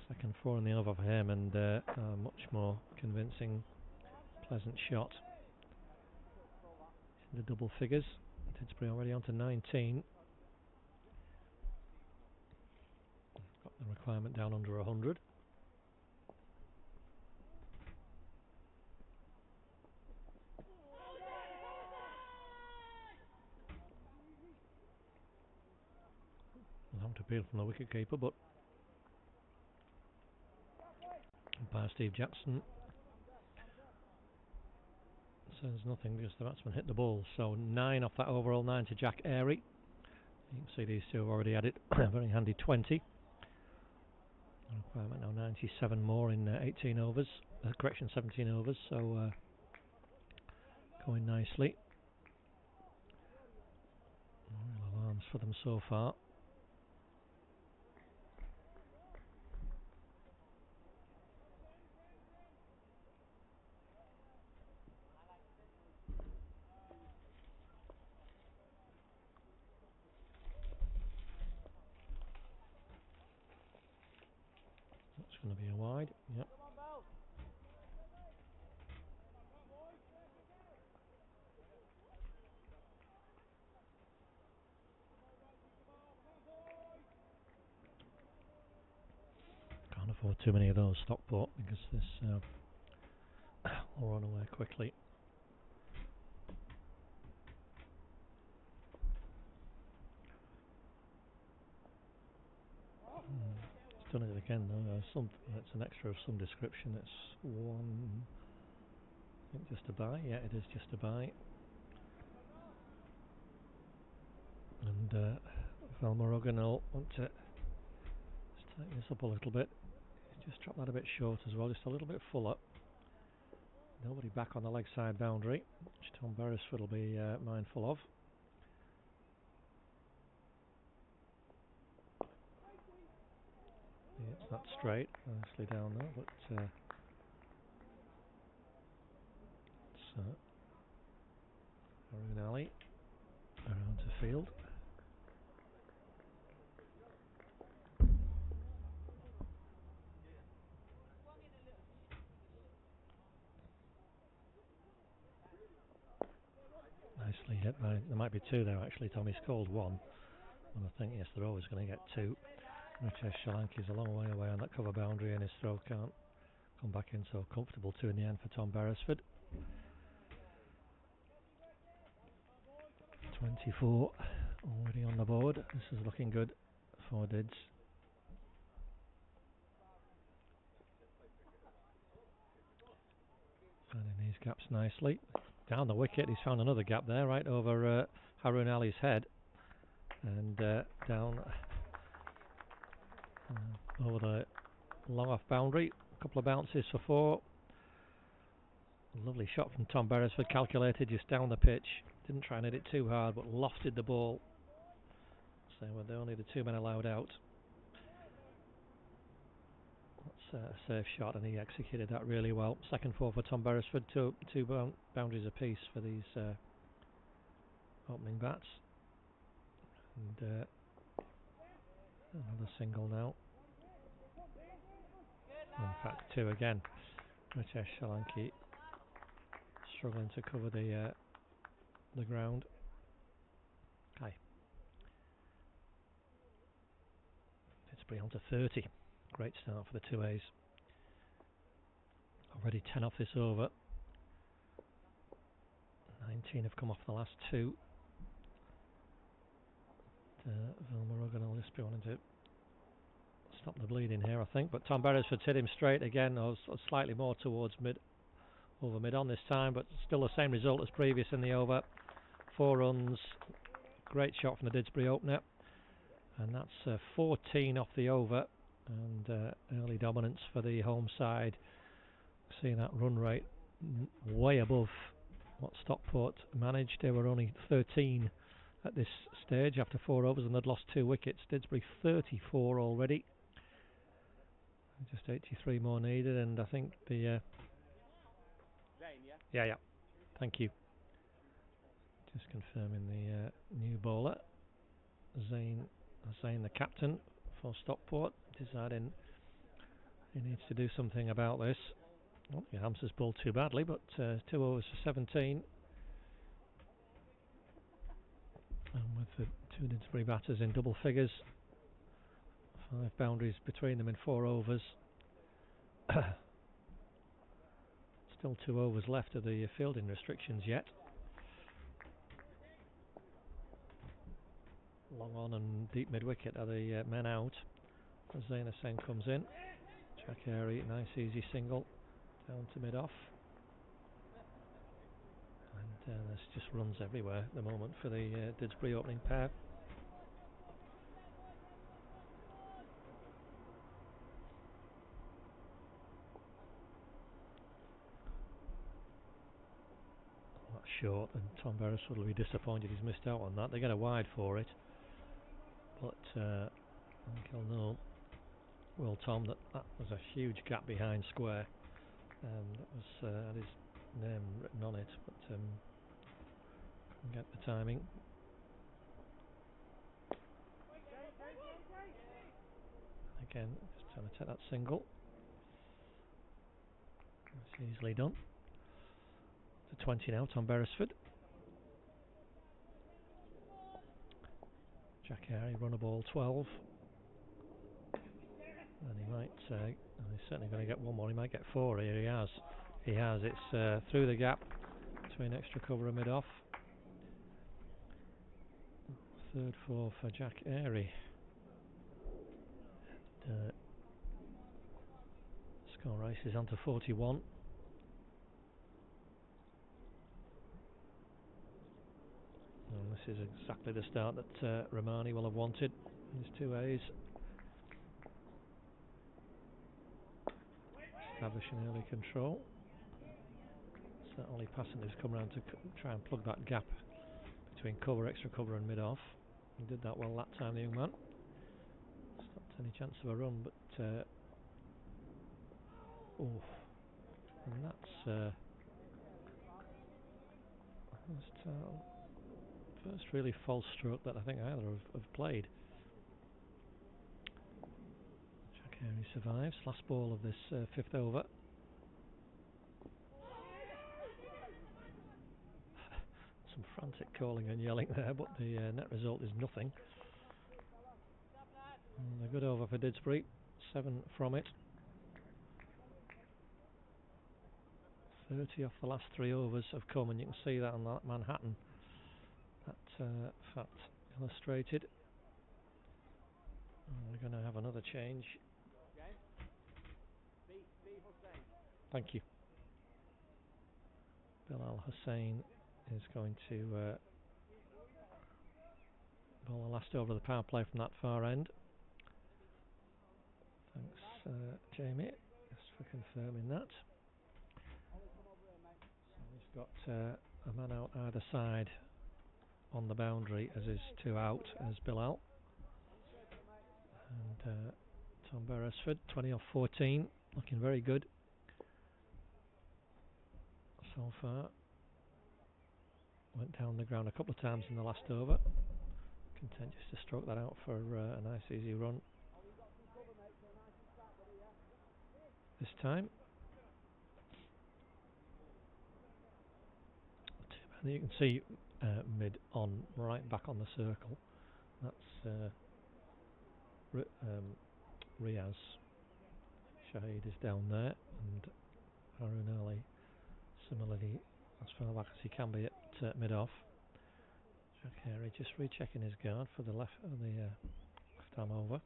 Second 4 in the over for him, and a much more convincing, pleasant shot. In the double figures. Didsbury already on to 19. Got the requirement down under 100. Long appeal from the wicket keeper, but by Steve Jackson says nothing, just the batsman hit the ball. So 9 off that overall, 9 to Jack Airy. You can see these two have already added a very handy 20. Requirement now 97 more in 18 overs, correction 17 overs, so going nicely. No real alarms for them so far. That's going to be a wide, yep. Can't afford too many of those, Stockport, because this will run away quickly. It's done it again though. It's an extra of some description. It's one, I think, just a buy. Yeah, it is just a buy. And Velma Rogan will want to tighten this up a little bit. Just drop that a bit short as well, just a little bit fuller. Nobody back on the leg side boundary, which Tom Beresford will be mindful of. straight, nicely down there, but it's Harun Ali around to field. Nicely hit by, there might be two there actually. Tommy's called one, and I think yes, they're always going to get two. Ritesh Solanki's a long way away on that cover boundary, and his throw can't come back in so comfortable. Two in the end for Tom Beresford. 24 already on the board. This is looking good for Dids. Finding these gaps nicely. Down the wicket, he's found another gap there, right over Harun Ali's head. And down over the long off boundary. A couple of bounces for four. Lovely shot from Tom Beresford, calculated just down the pitch. Didn't try and hit it too hard, but lofted the ball. So were only the two men allowed out. That's a safe shot, and he executed that really well. Second four for Tom Beresford, two boundaries apiece for these opening bats. And another single now. In fact, two again. Ritesh Solanki struggling to cover the ground. Okay. Didsbury on to 30. Great start for the 2As. Already 10 off this over. 19 have come off the last two. Vilmarogan will just be wanting to stop the bleeding here, I think. But Tom Beresford hit him straight again, or slightly more towards over mid on this time, but still the same result as previous in the over. 4 runs. Great shot from the Didsbury opener. And that's 14 off the over. And early dominance for the home side. Seeing that run rate way above what Stockport managed. They were only 13 at this stage after 4 overs, and they'd lost 2 wickets. Didsbury 34 already. Just 83 more needed, and I think the yeah. Thank you. Just confirming the new bowler, Zain, the captain for Stockport, deciding he needs to do something about this. Well, your hamster's bowled too badly, but 2 overs for 17. And with the 2 Didsbury batters in double figures, 5 boundaries between them in 4 overs. Still 2 overs left of the fielding restrictions yet. Long on and deep mid-wicket are the men out. Zain Hussain comes in. Jack Airy, nice easy single down to mid-off. And there's just runs everywhere at the moment for the Didsbury opening pair. That's short, and Tom Beresford will be disappointed he's missed out on that. They get a wide for it, but I think he'll know, well, Tom, that was a huge gap behind square. That was had his name written on it, but couldn't get the timing. Again, just trying to take that single. That's easily done. To 20 now, Tom Beresford. Jack Airy, run a ball 12. And he might, he's certainly going to get one more. He might get 4 here. He has. It's through the gap between extra cover and mid-off. Third 4 for Jack Airy. Score races on to 41. And this is exactly the start that Romani will have wanted. His 2As. Establishing early control. It's that only passing who's come round to try and plug that gap between cover, extra cover and mid-off. He did that well that time, the young man. Stopped any chance of a run, but Oh, and that's first really false stroke that I think either have played. Jack Airy survives. Last ball of this 5th over. Some frantic calling and yelling there, but the net result is nothing. And a good over for Didsbury. 7 from it. 30 off the last 3 overs have come, and you can see that on that Manhattan. That fact illustrated. And we're going to have another change. Thank you. Bilal Hussain is going to bowl the last over of the power play from that far end. Thanks, Jamie, just for confirming that. So he's got a man out either side on the boundary as his 2 out as Bilal. And Tom Beresford, 20 off 14, looking very good so far. Went down the ground a couple of times in the last over. Content just to stroke that out for a nice easy run this time. You can see mid on, right back on the circle. That's Riaz. Shahid is down there, and Harun Ali similarly as far back as he can be at mid off. Jack Airy just rechecking his guard for the left arm over.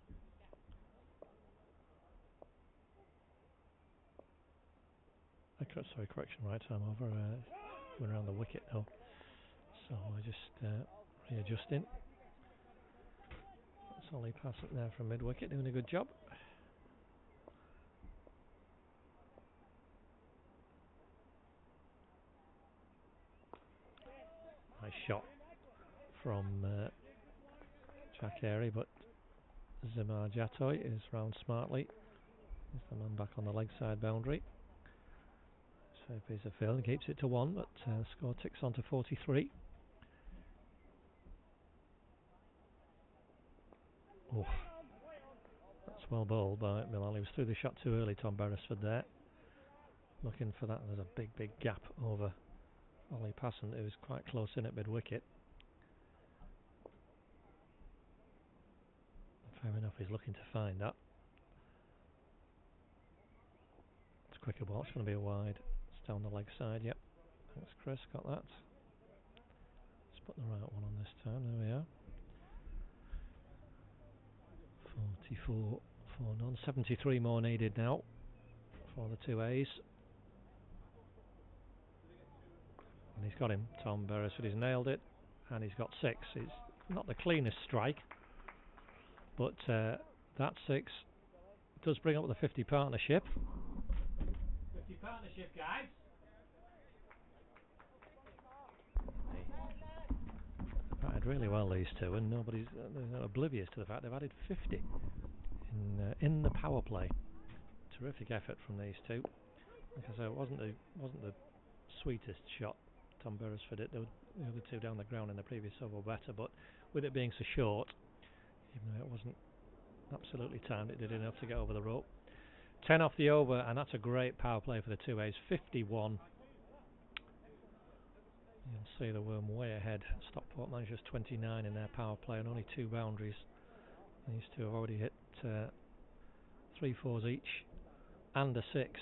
Sorry, correction, right arm over. Went around the wicket now, so I just readjusting. Solly passing there from mid wicket, doing a good job. Nice shot from Jack Airy, but Zimar Jatoy is round smartly. He's the man back on the leg side boundary. So a piece of field, keeps it to 1, but score ticks on to 43. Oh, that's well bowled by Bilal. He was through the shot too early, Tom Beresford there. Looking for that. There's a big gap over Ollie Passant, who was quite close in at mid-wicket. Fair enough, he's looking to find that. It's a quicker ball, it's going to be a wide. It's down the leg side, yep. Thanks Chris, got that. Let's put the right one on this time, there we are. 44 for none, 73 more needed now for the 2 A's. And he's got him, Tom Beresford, he's nailed it, and he's got 6. It's not the cleanest strike, but that 6 does bring up the 50 partnership. 50 partnership, guys! They've batted really well, these two, and nobody's oblivious to the fact they've added 50 in the power play. Terrific effort from these two. Like I say, it wasn't the sweetest shot Tom Beresford did. The other two down the ground in the previous over were better, but with it being so short, even though it wasn't absolutely timed, it did enough to get over the rope. 10 off the over, and that's a great power play for the 2 A's. 51. You'll see the worm way ahead. Stockport managers 29 in their power play and only 2 boundaries. These two have already hit 3 fours each and a 6,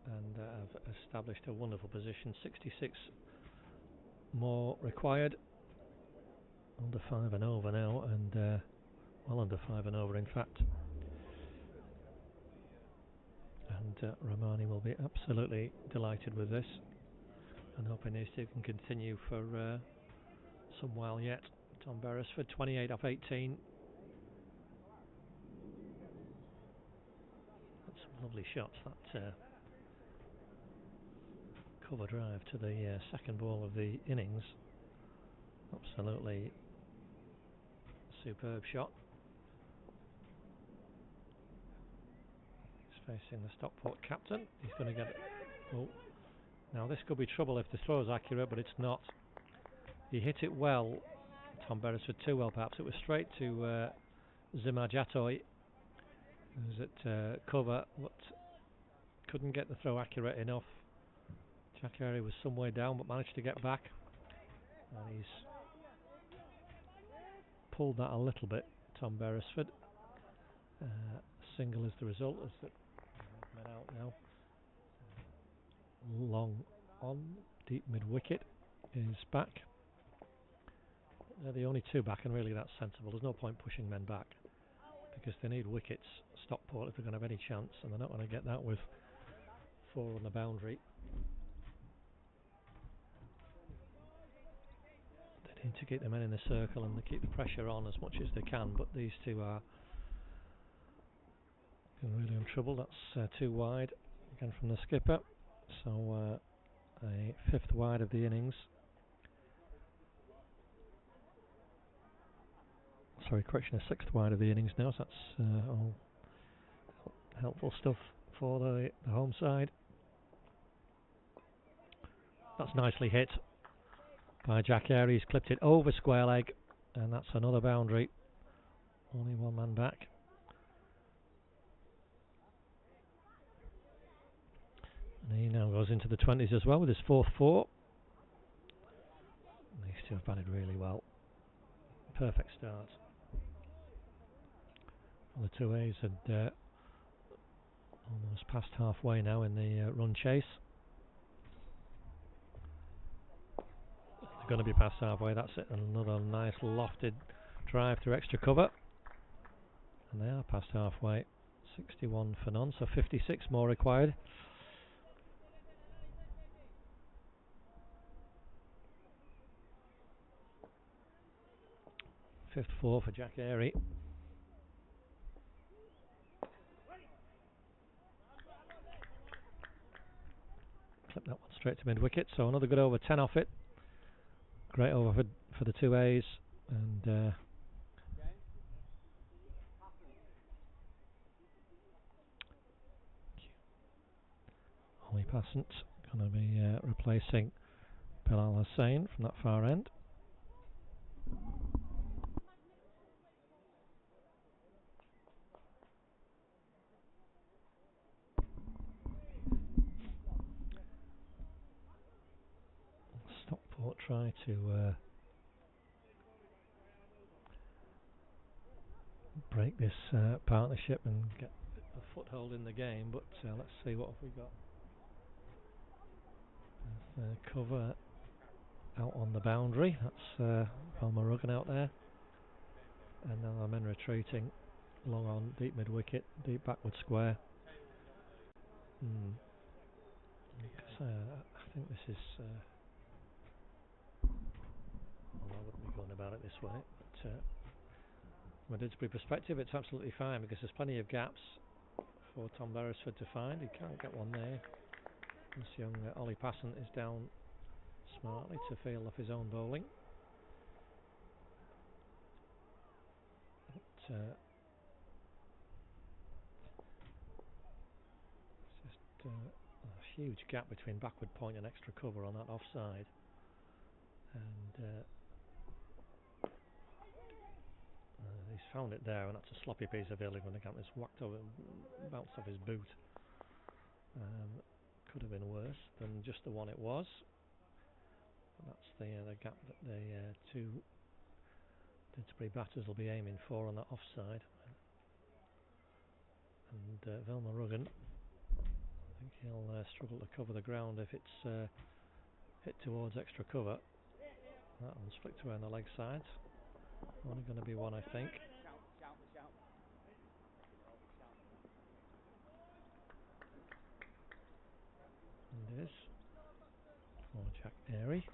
and have established a wonderful position. 66 more required. Under 5 and over now, and well under 5 and over in fact. And Rahmani will be absolutely delighted with this, and hoping these two can continue for some while yet. Tom Beresford, 28 off 18. That's some lovely shots. That cover drive to the second ball of the innings. Absolutely superb shot. facing the Stockport captain. He's going to get it. Oh, now this could be trouble if the throw is accurate, but it's not. He hit it well, Tom Beresford, too well perhaps. It was straight to Zima Jatoy, who's at cover, but couldn't get the throw accurate enough. Jack Airy was some way down, but managed to get back. And he's pulled that a little bit, Tom Beresford. Single is the result, as the men out now. Long on, deep mid wicket is back. They're the only two back, and really that's sensible. There's no point pushing men back because they need wickets, Stockport, if they're going to have any chance, and they're not going to get that with 4 on the boundary. They need to keep the men in the circle and they keep the pressure on as much as they can, but these two are really in trouble. That's 2 wide again from the skipper, so a 5th wide of the innings. Sorry, correction, a 6th wide of the innings now, so that's all helpful stuff for the home side. That's nicely hit by Jack Airy. He's clipped it over square leg, and that's another boundary. Only 1 man back. And he now goes into the 20s as well with his 4th 4. These two have batted really well. Perfect start. Well, the 2As had almost passed halfway now in the run chase. They're going to be past halfway, that's it. Another nice lofted drive through extra cover. And they are past halfway. 61 for none, so 56 more required. Fifth 4 for Jack Airy. Clip that one straight to mid wicket, so another good over, 10 off it. Great over for the 2As, and Ollie Passant going to be replacing Bilal Hussain from that far end. Stockport try to break this partnership and get a foothold in the game, but let's see what have we got. Cover out on the boundary, that's Velma Ruggan out there, and now our men retreating long on, deep mid wicket, deep backward square. I think this is well, I wouldn't be going about it this way, but from a Didsbury perspective it's absolutely fine because there's plenty of gaps for Tom Beresford to find. He can't get one there. This young Ollie Passant is down smartly to field off his own bowling. But, it's just a huge gap between backward point and extra cover on that offside, and he's found it there, and that's a sloppy piece of fielding when the gap is whacked over, bounced off his boot. Could have been worse than just the one it was. That's the gap that the 2 Didsbury batters will be aiming for on that offside. And Velma Ruggan, I think he'll struggle to cover the ground if it's hit towards extra cover. That one's flicked away on the leg side. Only going to be one, I think. And it is for Jack Airy.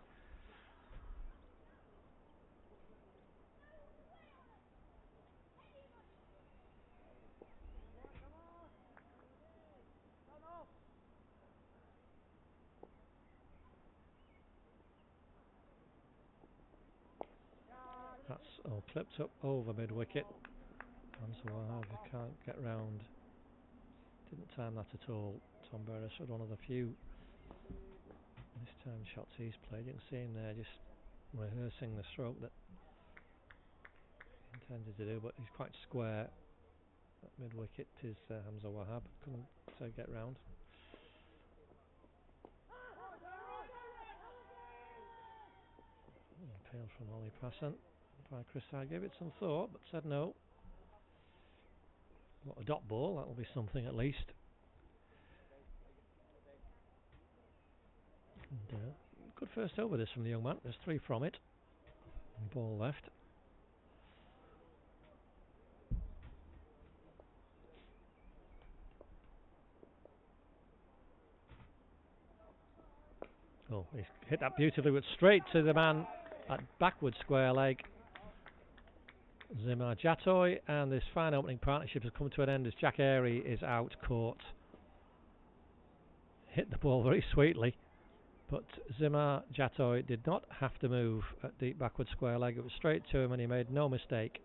That's all clipped up over mid wicket. And so I can't get round Didn't time that at all. Tom Beresford, one of the few this time shots he's played. You can see him there just rehearsing the stroke that he intended to do, but he's quite square. At mid wicket is Hamza Wahab. Couldn't get round. Appeal from Ollie Passon by Chris. I gave it some thought but said no. What a dot ball, that'll be something at least. And, good first over this from the young man. There's 3 from it. Ball left. Oh, he's hit that beautifully, but straight to the man at backward square leg. Zimar Jatoy, and this fine opening partnership has come to an end as Jack Airy is out caught. Hit the ball very sweetly, but Zimar Jatoy did not have to move at deep backward square leg. It was straight to him and he made no mistake.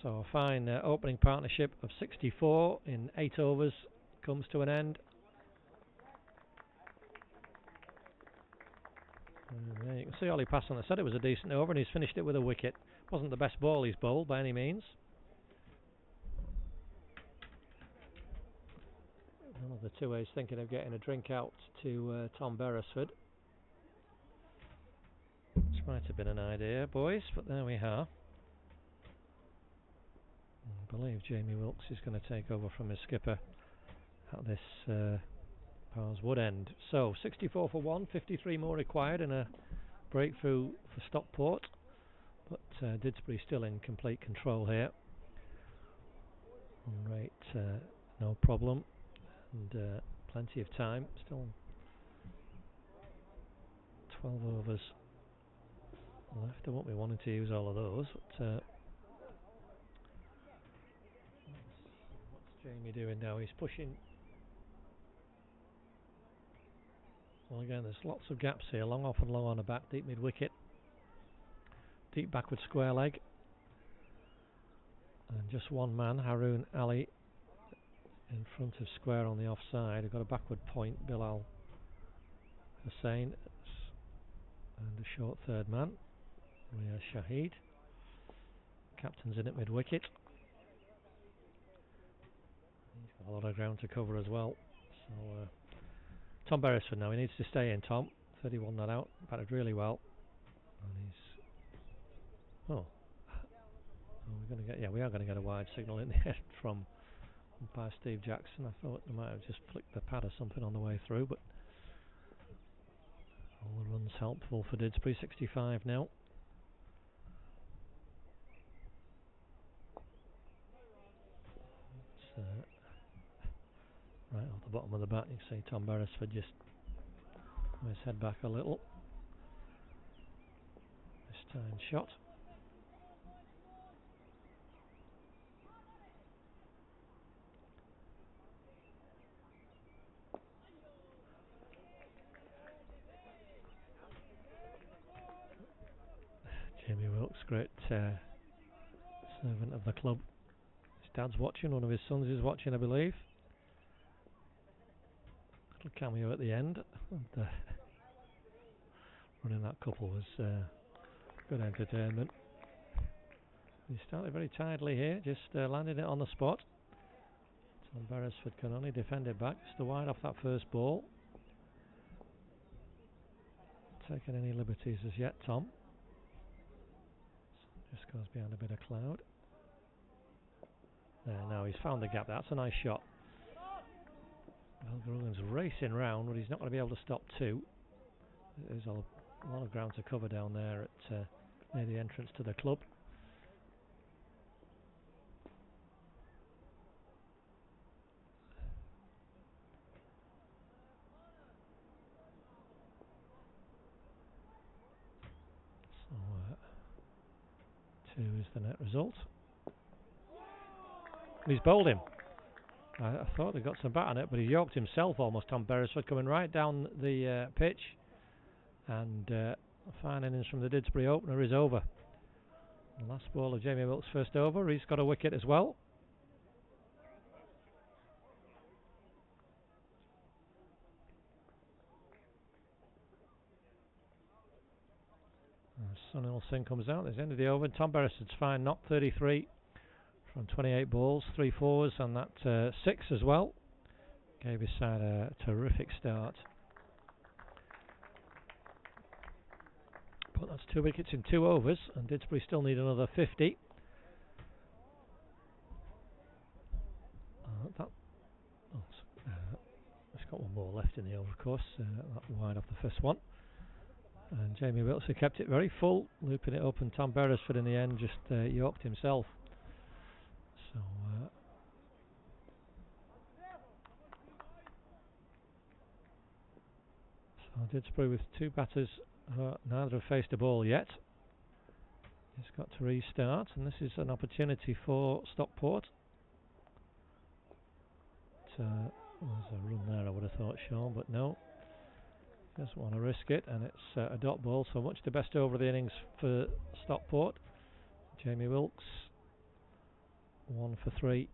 So a fine opening partnership of 64 in 8 overs comes to an end. And you can see Ollie Passon. I said it was a decent over and he's finished it with a wicket. Wasn't the best ball he's bowled by any means. One of the 2As thinking of getting a drink out to Tom Beresford. This might have been an idea, boys, but there we are. I believe Jamie Wilkes is going to take over from his skipper at this Powers Wood end. So 64 for 1, 53 more required and a breakthrough for Stockport, but Didsbury still in complete control here. Rate no problem, and plenty of time. Still 12 overs left. I won't be wanting to use all of those, but what's Jamie doing now? He's pushing. Well, again, there's lots of gaps here. Long off and low on the back, deep mid wicket, deep backward square leg, and just one man, Haroon Ali, in front of square on the offside. I've got a backward point, Bilal Hussain, and a short third man, Riyaz Shahid. Captain's in at mid wicket. He's got a lot of ground to cover as well. So Tom Beresford now, he needs to stay in, Tom. 31 not out, batted really well. And he's we're going to get, we are going to get a wide signal in the end from by Steve Jackson. I thought they might have just flicked the pad or something on the way through, but all the runs helpful for Didsbury. 65 now. Right off the bottom of the bat, you can see Tom Beresford just throw his head back a little. This time shot. Jamie Wilkes, great servant of the club. His dad's watching, one of his sons is watching, I believe. Little cameo at the end. And, running that couple was good entertainment. He started very tidily here, just landing it on the spot. Tom Beresford can only defend it back, just a wide off that first ball. Not taking any liberties as yet, Tom. Just goes behind a bit of cloud. There, now he's found the gap. That's a nice shot. Garugan's racing round, but he's not going to be able to stop 2. There's a lot of ground to cover down there at near the entrance to the club. So 2 is the net result. He's bowled him. I thought he got some bat on it, but he yoked himself almost. Tom Beresford coming right down the pitch, and a fine innings from the Didsbury opener is over. The last ball of Jamie Wilkes' first over. He's got a wicket as well. Sunil Singh comes out. There's the end of the over. Tom Beresford's fine, not 33 from 28 balls, 3 fours, and that 6 as well. Gave his side a terrific start. But that's 2 wickets in 2 overs, and Didsbury still need another 50. It's got one more left in the over, of course. That wide off the first one. And Jamie Wilkes kept it very full, looping it up, and Tom Beresford in the end just yoked himself. So Didsbury with 2 batters, neither have faced a ball yet. He's got to restart, and this is an opportunity for Stockport. There's a run there, I would have thought, Sean, but no. Doesn't want to risk it, and it's a dot ball, so much the best over of the innings for Stockport. Jamie Wilkes, 1 for 3.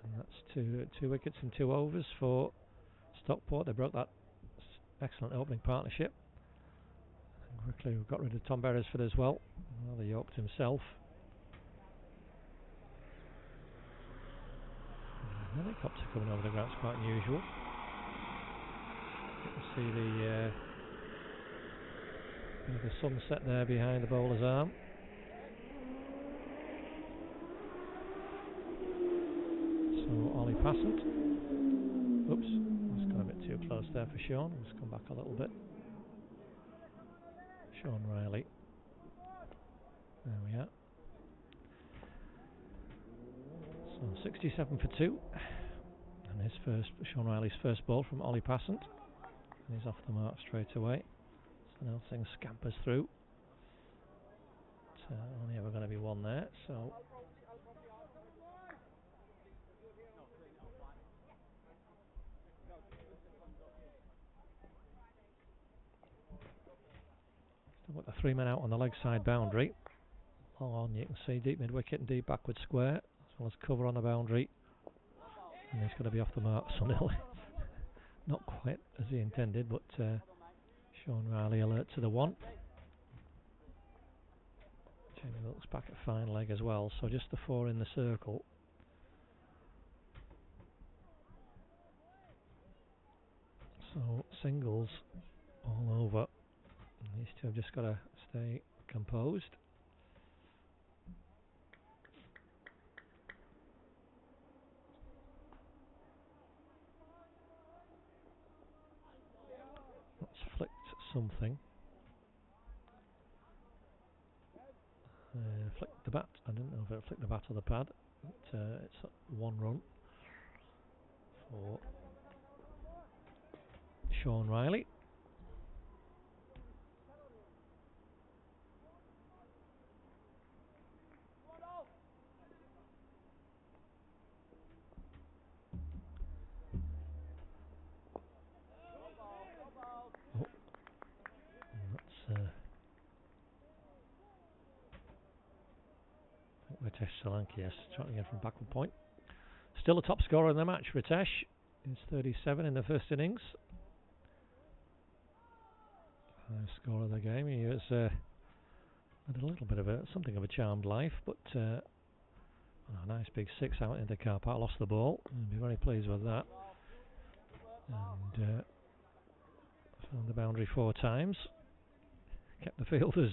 And that's two wickets in 2 overs for Stockport. They broke that excellent opening partnership. And quickly got rid of Tom Beresford as well. Well, he yoked himself. The helicopter coming over the ground's quite unusual. You can see the sunset there behind the bowler's arm. So Ollie Passant. Oops, that's got a bit too close there for Sean. Let's come back a little bit. Sean Riley. There we are. So 67 for 2. And Sean Riley's first ball from Ollie Passant. And he's off the mark straight away. So now things scampers through. But, only ever going to be one there. So still got the 3 men out on the leg side boundary. Long on, you can see deep mid wicket and deep backward square, as well as cover on the boundary. And he's going to be off the mark, Sunil. Not quite as he intended, but Sean Riley alert to the 1. Jamie Wilkes back at fine leg as well, so just the 4 in the circle. So singles all over. And these two have just got to stay composed. That's flicked something. Flicked the bat. I didn't know if it flicked the bat or the pad. But, it's 1 run for Sean Riley. Oh, that's Ritesh Solanki, yes, trying again from backward point. Still the top scorer in the match, Ritesh. He's 37 in the first innings. Highest score of the game. He has had a little bit of something of a charmed life, but a nice big 6 out in the car park. Lost the ball. I'll be very pleased with that. And found the boundary 4 times. Kept the fielders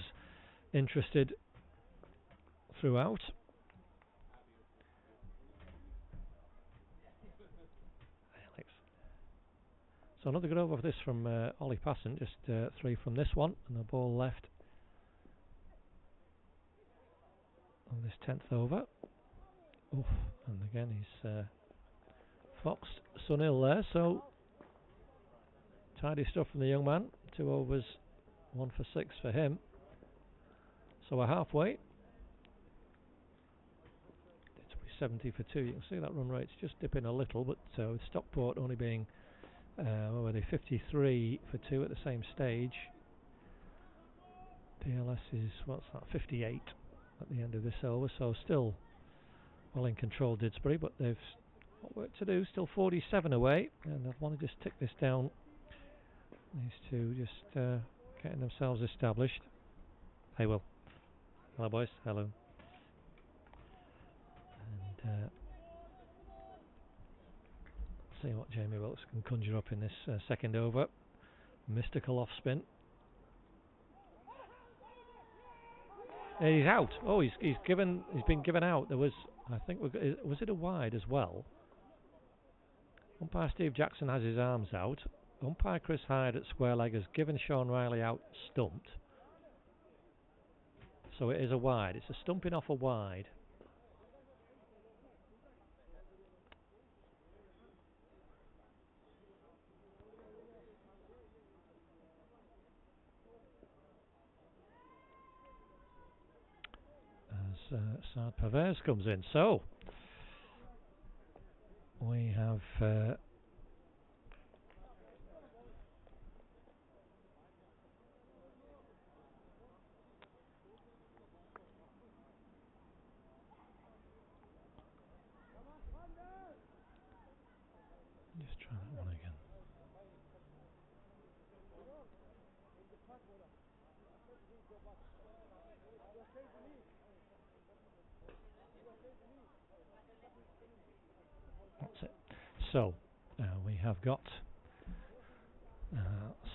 interested throughout. So another good over for this from Ollie Passant, just 3 from this one, and the ball left on this 10th over. Oof, and again he's foxed Sunil there, so tidy stuff from the young man. 2 overs, 1 for 6 for him. So we're halfway. It's 70 for 2. You can see that run rate's just dipping a little, but with Stockport only being what were they, 53 for 2 at the same stage. DLS is, what's that, 58 at the end of this over, so still well in control Didsbury, but they've got work to do, still 47 away, and I want to just tick this down, these two just getting themselves established. Hey Will. Hello boys, hello. And see what Jamie Wilkes can conjure up in this second over. Mystical off spin. He's out. Oh, he's been given out. There was, I think, was it a wide as well? Umpire Steve Jackson has his arms out. Umpire Chris Hyde at square leg has given Sean Riley out stumped. So it is a wide. It's a stumping off a wide. As Saad Pervez comes in. So we have just try that one again. That's it. So we have got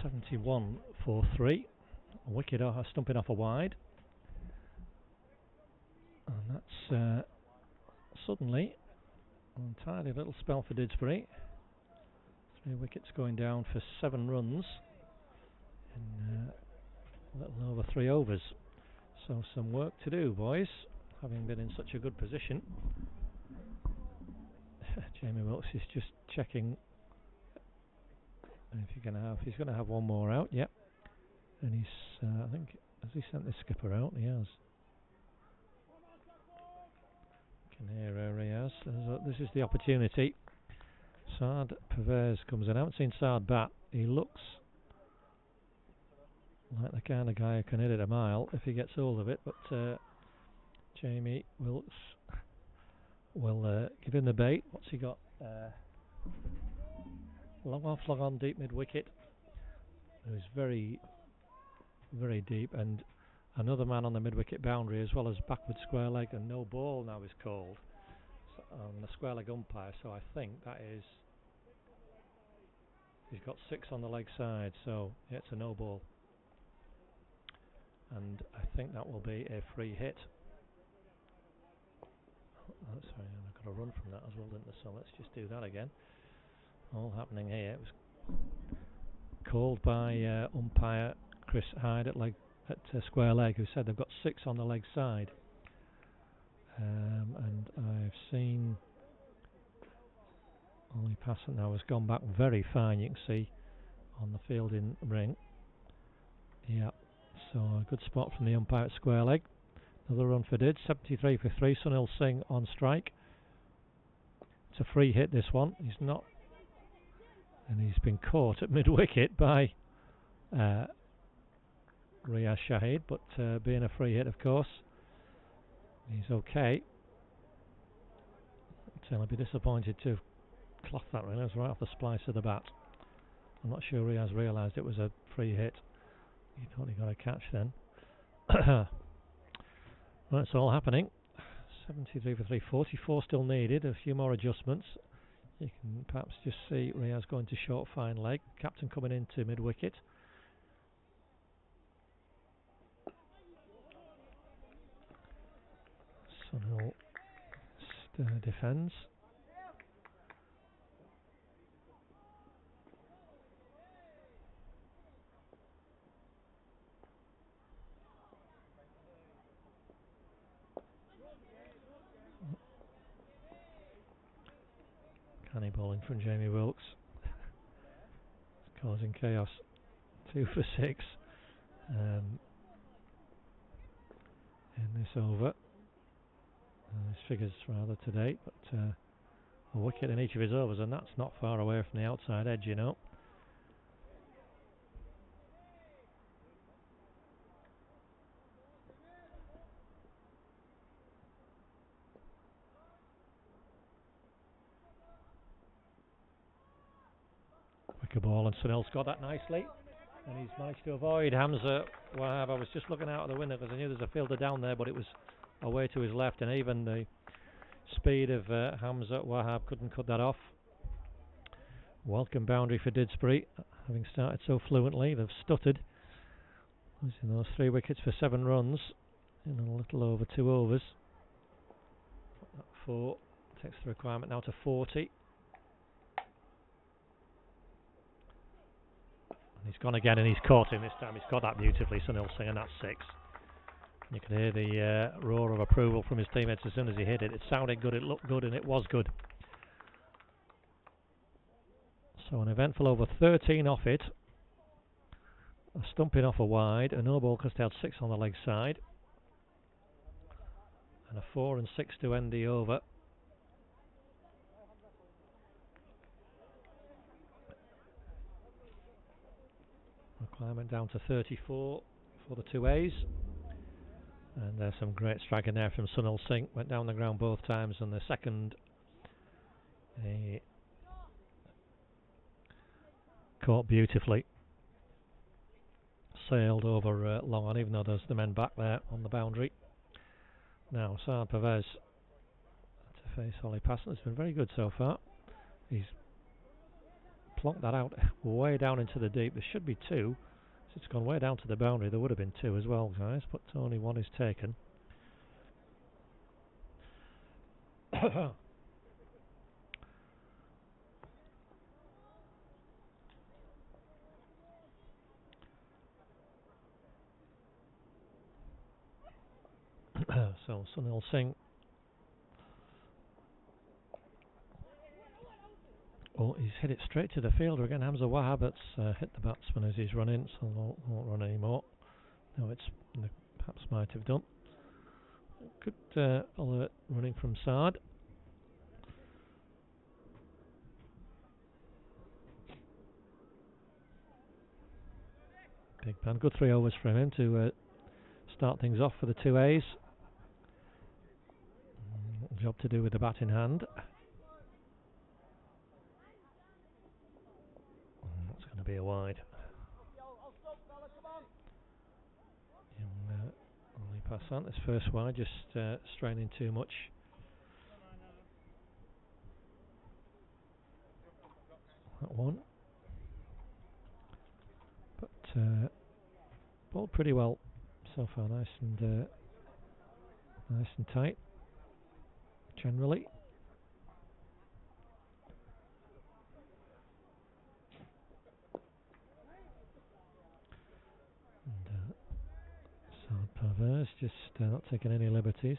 71 for 3. A wicket stumping off a wide. And that's suddenly an entirely little spell for Didsbury. 3 wickets going down for 7 runs in a little over 3 overs. So some work to do, boys, having been in such a good position. Jamie Wilkes is just checking if he's going to have one more out. Yep. And he's I think, has he sent the skipper out? He has. Can hear Riaz. This is the opportunity. Saad Pervez comes in. I haven't seen Saad bat. He looks like the kind of guy who can hit it a mile if he gets hold of it, but Jamie Wilkes will give him the bait. What's he got? Long off, long on, deep mid wicket. It was very, very deep, and another man on the mid wicket boundary as well as backward square leg, and no ball now is called on the square leg umpire. So I think that is, he's got 6 on the leg side, so yeah, it's a no ball, and I think that will be a free hit. Oh, sorry, I got a run from that as well, didn't I? So let's just do that again. All happening here. It was called by umpire Chris Hyde at square leg, who said they've got 6 on the leg side. And I've seen Ollie Passant now has gone back very fine. You can see on the fielding ring. Yeah, so a good spot from the umpire at square leg. Another run for Dids, 73 for 3. Sunil Singh on strike. It's a free hit, this one. He's not, and he's been caught at mid wicket by Riaz Shahid, but being a free hit, of course, he's okay. So I'll be disappointed to have clocked that really. It was right off the splice of the bat. I'm not sure Riaz realised it was a free hit. He thought he got a catch then. Well, it's all happening. 73 for 3, 44 still needed. A few more adjustments. You can perhaps just see Riaz going to short fine leg. Captain coming into mid wicket. Sunil defends. Canny bowling from Jamie Wilkes. It's causing chaos. 2 for 6 in this over. His figures rather today, but a wicket in each of his overs, and that's not far away from the outside edge, you know. Quicker ball, and Sunil's got that nicely. And he's managed to avoid Hamza Wahab. I was just looking out of the window because I knew there's a fielder down there, but it was away to his left, and even the speed of Hamza Wahab couldn't cut that off. Welcome boundary for Didsbury, having started so fluently. They've stuttered, losing those 3 wickets for 7 runs in a little over 2 overs. 4 takes the requirement now to 40. He's gone again, and he's caught him this time. He's caught that beautifully, Sunil Singh, and that's 6. You could hear the roar of approval from his teammates as soon as he hit it. It sounded good, it looked good, and it was good. So an eventful over 13 off it. A stumping off a wide, a no ball because they had 6 on the leg side. And a 4 and 6 to end the over. Requirement down to 34 for the 2 A's. And there's some great striking there from Sunil Singh. Went down the ground both times, and the second he caught beautifully. Sailed over long on, even though there's the men back there on the boundary. Now Saad Pervez to face Ollie Passon. It's been very good so far. He's plonked that out way down into the deep. There should be 2. So it's gone way down to the boundary. There would have been 2 as well, guys, but only 1 is taken. So Sunil Singh. Oh, he's hit it straight to the fielder again. Hamza Wahab that's hit the batsman as he's run in, so won't run anymore. No, it's perhaps might have done. Good alert running from Saad. Big man, good 3 overs from him to start things off for the 2 A's. Job to do with the bat in hand. That's going to be a wide. Only pass on this first wide, just straining too much. That one. But ball pretty well so far, nice and tight. Generally. And Saad Pervez just not taking any liberties.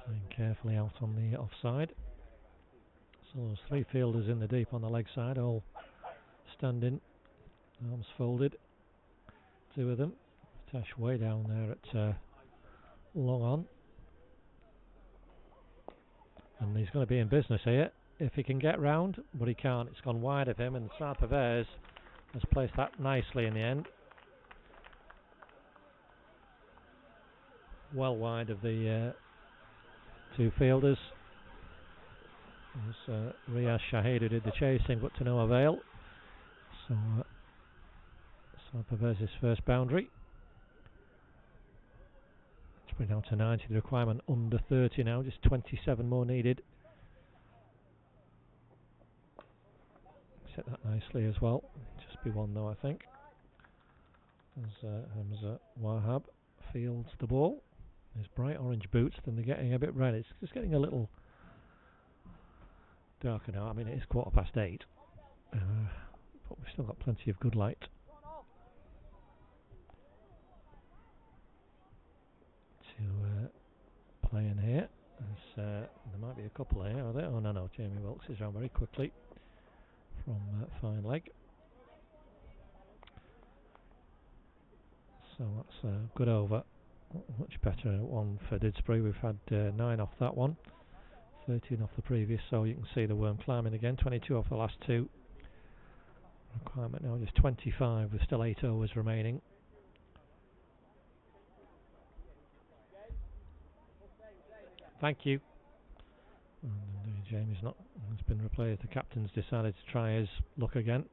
Playing carefully out on the offside. So those 3 fielders in the deep on the leg side, all standing, arms folded. 2 of them. Tash way down there at long on. And he's going to be in business here if he can get round, but he can't. It's gone wide of him, and Saad Pervez has placed that nicely in the end. Well wide of the 2 fielders. It was Riyaz Shahid who did the chasing, but to no avail. So Saad Pervez's first boundary. Let's bring down to 90. The requirement under 30 now, just 27 more needed. Set that nicely as well. Just be 1 though, I think. As Hamza Wahab fields the ball. His bright orange boots, then they're getting a bit red. It's just getting a little darker now. I mean, it is 8:15, but we've still got plenty of good light. To play in here. There might be a couple here, are there? Oh no, Jamie Wilkes is round very quickly from fine leg. So that's a good over. Much better one for Didsbury. We've had 9 off that one, 13 off the previous, so you can see the worm climbing again. 22 off the last 2. Requirement now just 25 with still 8 overs remaining. Thank you. And Jamie's not. It's been replaced. The captain's decided to try his luck again.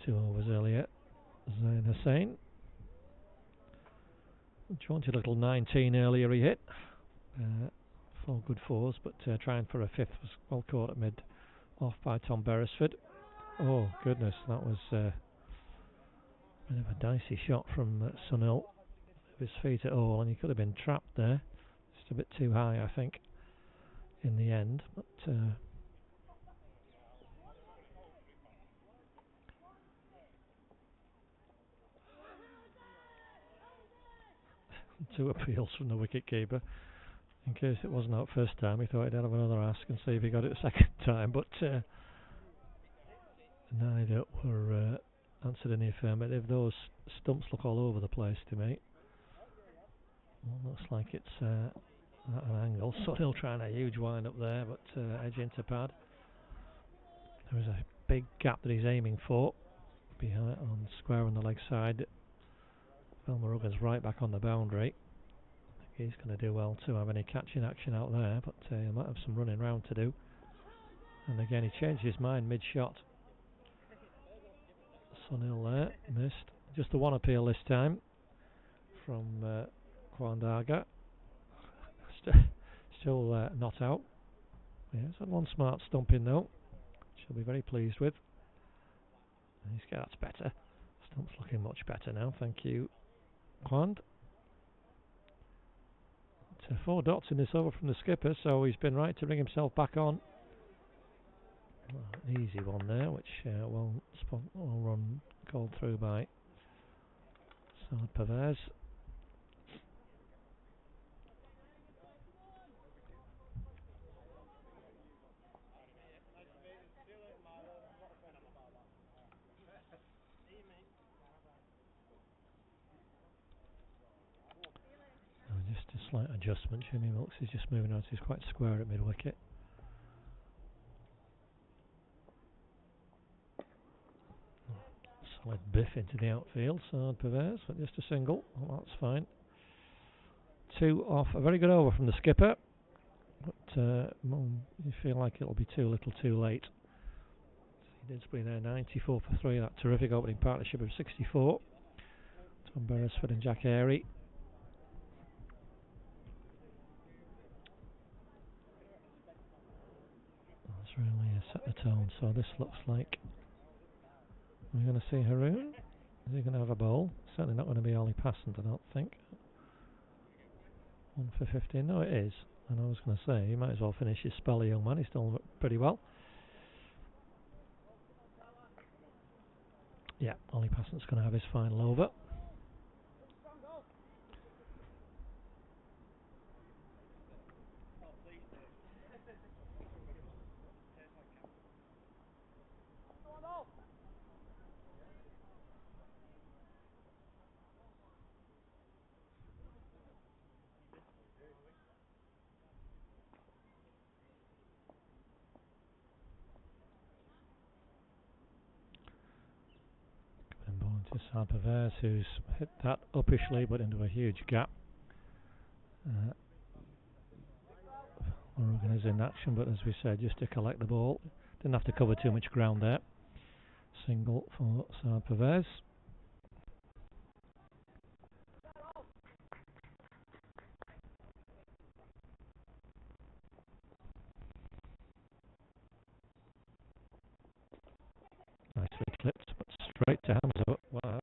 2 overs earlier. Zain Hussain. Jaunty little 19 earlier he hit. 4 good fours, but trying for a 5th was well caught at mid off by Tom Beresford. Oh goodness, that was a bit of a dicey shot from Sunil. His feet at all, and he could have been trapped there. Just a bit too high, I think, in the end. But 2 appeals from the wicketkeeper. In case it wasn't out first time, he thought he'd have another ask and see if he got it a second time. But neither were answered in the affirmative. Those stumps look all over the place to me. Well, looks like it's at an angle. Sunil trying a huge wind up there, but edge into pad. There is a big gap that he's aiming for behind on square on the leg side. Phil Morgan's right back on the boundary. I think he's going to do well to have any catching action out there, but he might have some running round to do. And again, he changed his mind mid-shot. Sunil there, missed. Just the one appeal this time from Kwandaga. Still not out. Yeah, he's had one smart stumping though. She'll be very pleased with. That's better. Stump's looking much better now, thank you, Kwand. 4 dots in this over from the skipper, so he's been right to bring himself back on. Easy one there, which will run called through by Saad Pervez. Just a slight adjustment. Jimmy Wilkes is just moving out. He's quite square at mid wicket. Solid biff into the outfield. Saad Pervez, but just a single. Well, that's fine. 2 off. A very good over from the skipper. But you feel like it'll be too little too late. Didsbury there, 94 for 3. That terrific opening partnership of 64. Tom Beresford and Jack Airy. That's really set the tone. So this looks like we're going to see Haroon. Is he going to have a bowl? Certainly not going to be Ollie Passant, I don't think. 1 for 15. No, it is. And I was going to say, he might as well finish his spell, the young man. He's done pretty well. Yeah, Ollie Passant's going to have his final over. To Saad Pervez, who's hit that uppishly but into a huge gap. Morgan is in action, but as we said, just to collect the ball. Didn't have to cover too much ground there. Single for Saad Pervez. Nicely clipped, but straight to Hamza. Wow.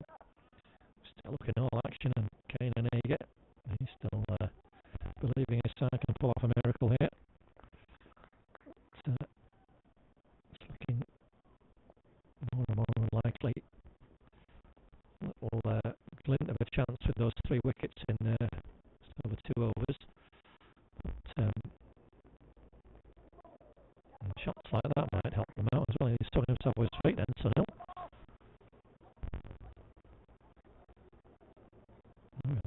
Still looking all action, and Kane and Eger. He's still believing his side can pull off a miracle here. It's looking more and more unlikely. Little glint of a chance with those 3 wickets in over 2 overs. But shots like that might help them out as well. He's talking himself with his feet then, Sunil.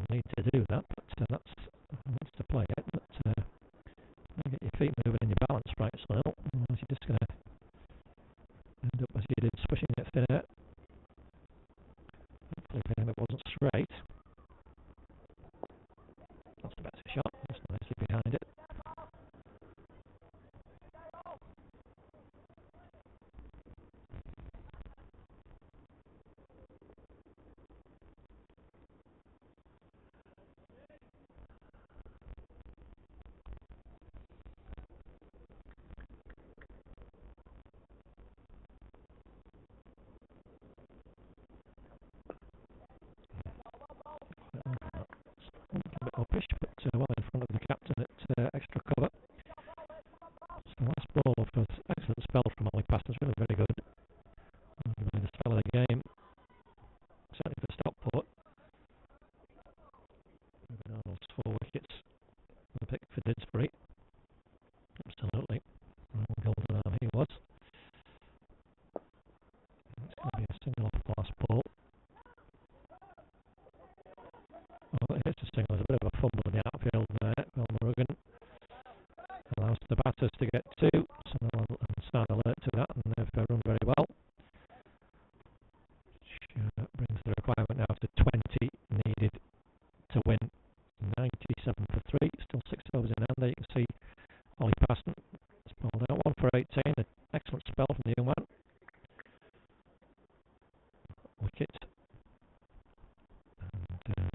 Need to do that, but that's to play it. But get your feet moving and your balance right, Sunil. Otherwise you're just going to end up as you did, swishing it thin air. Hopefully for him it wasn't straight. That's a better shot. That's nicely behind it. of course, excellent spell from Ollie Paston, really very good. Really the spell of the game, certainly for Stockport. Arnold's 4 wickets, the pick for Didsbury. Absolutely, golden arm he was. It's going to be a single off the last ball. Well, it's a single, there's a bit of a fumble in the outfield there. Bill Morgan allows the batters to get 2, so they'll start alert to that, and they've run very well. Which brings the requirement now to 20 needed to win. 97 for 3, still 6 overs in hand. There you can see Ollie Paston has bowled out 1 for 18, an excellent spell from the young man. Wicket. And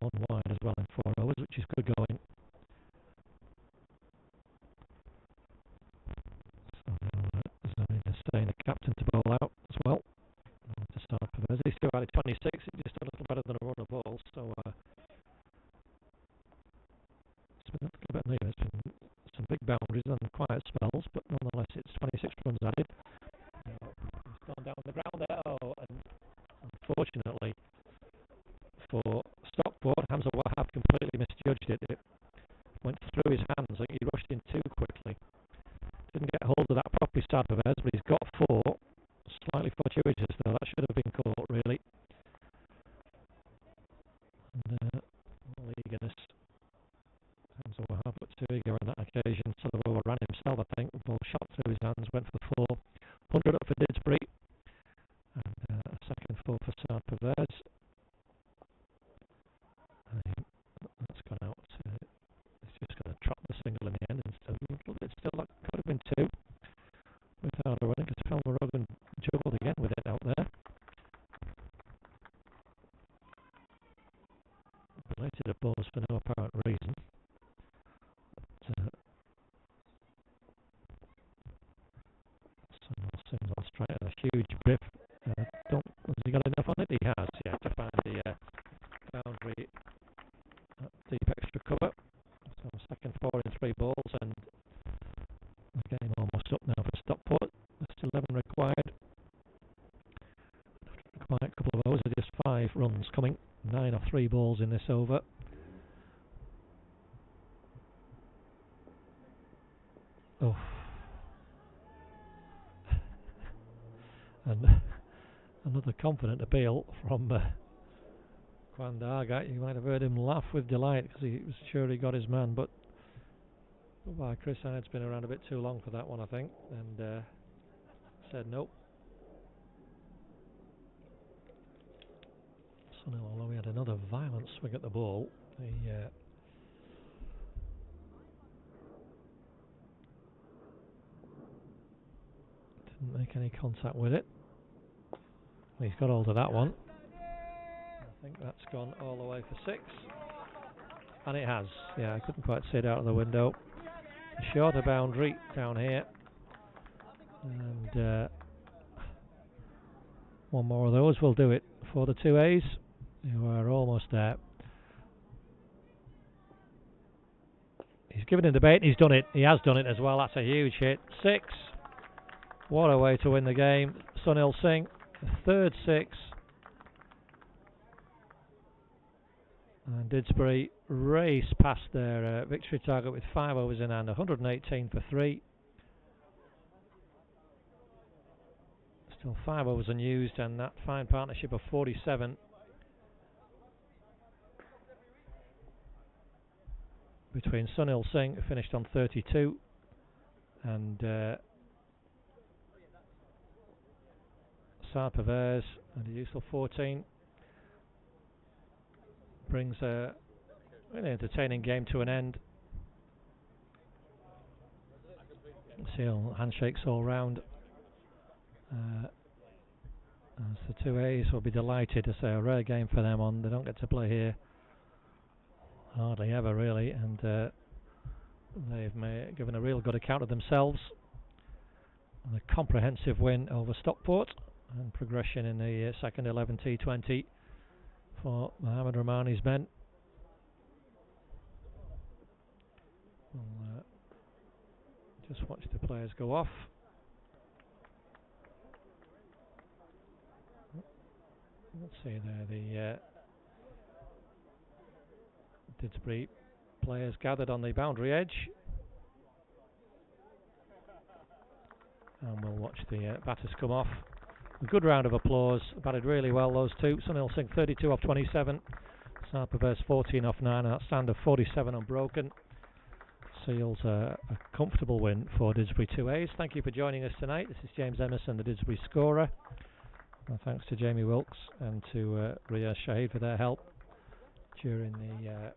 1 wide as well in 4 overs, which is good going. So Zoe is saying the captain to bowl out as well. To start for those. He's still had 26, it's just a little better than a run of balls, so it's been a little bit near. It's been some big boundaries and quiet spells, but nonetheless it's 26 runs added. He's gone down the ground there, and unfortunately for Stockport, Hamza Wahab completely misjudged it. It went through his hands, I think he rushed in too quickly. Didn't get hold of that properly, start of but he's got 4. Slightly fortuitous though, that should have been caught really. And all eagerness. Hamza Wahab looked too eager on that occasion, sort of overran himself I think. The ball shot through his hands, went for 4. 100 up for Didsbury. And a second 4 for Saad Pervez. That's gone out. He's just going to trot the single in the end. Instead, a little bit still, that could have been 2. Without a running, because Palmer Rogan juggled again with it out there. Related a bonus for no apparent reason. Sims on straight and a huge biff. Has he got enough on it? He has, yeah, to find the boundary deep extra cover. So second 4 in 3 balls, and the game almost up now for Stockport. There's 11 required. Quite a couple of overs, just 5 runs coming. 9 off 3 balls in this over. Oh. And another confident appeal from Kwan Dargat. You might have heard him laugh with delight because he was sure he got his man, but Chris Hyde's been around a bit too long for that one, I think, and said nope. Sunil, although he had another violent swing at the ball, he didn't make any contact with it. He's got hold of that one. I think that's gone all the way for 6. And it has. Yeah, I couldn't quite see it out of the window. A shorter boundary down here. And 1 more of those will do it for the 2As. You are almost there. He's given him the bait. He's done it. He has done it as well. That's a huge hit. 6. What a way to win the game. Sunil Singh, the 3rd 6. And Didsbury race past their victory target with 5 overs in hand. 118 for 3. Still 5 overs unused, and that fine partnership of 47 between Sunil Singh, who finished on 32, and Saad Pervez and a useful 14 brings a really entertaining game to an end. Seal handshakes all round. As the 2As will be delighted to say a rare game for them on. They don't get to play here hardly ever really, and they've given a real good account of themselves. And a comprehensive win over Stockport and progression in the second 11 T20 for Mohammed Rahmani's men. We'll Just watch the players go off. Let's see there, the Didsbury players gathered on the boundary edge. And we'll watch the batters come off. A good round of applause. Batted really well, those two. Sunil Singh 32 off 27. Sarperverse 14 off 9. And that stand of 47 unbroken seals a comfortable win for Didsbury 2As. Thank you for joining us tonight. This is James Emerson, the Didsbury scorer. And thanks to Jamie Wilkes and to Ria Shahid for their help during the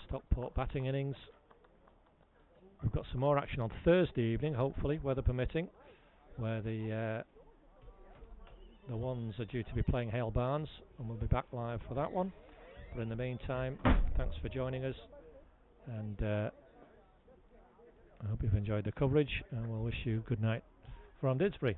Stockport batting innings. We've got some more action on Thursday evening, hopefully, weather permitting, where the ones are due to be playing Hale Barnes, and we'll be back live for that one. But in the meantime, thanks for joining us, and I hope you've enjoyed the coverage, and we'll wish you good night from Didsbury.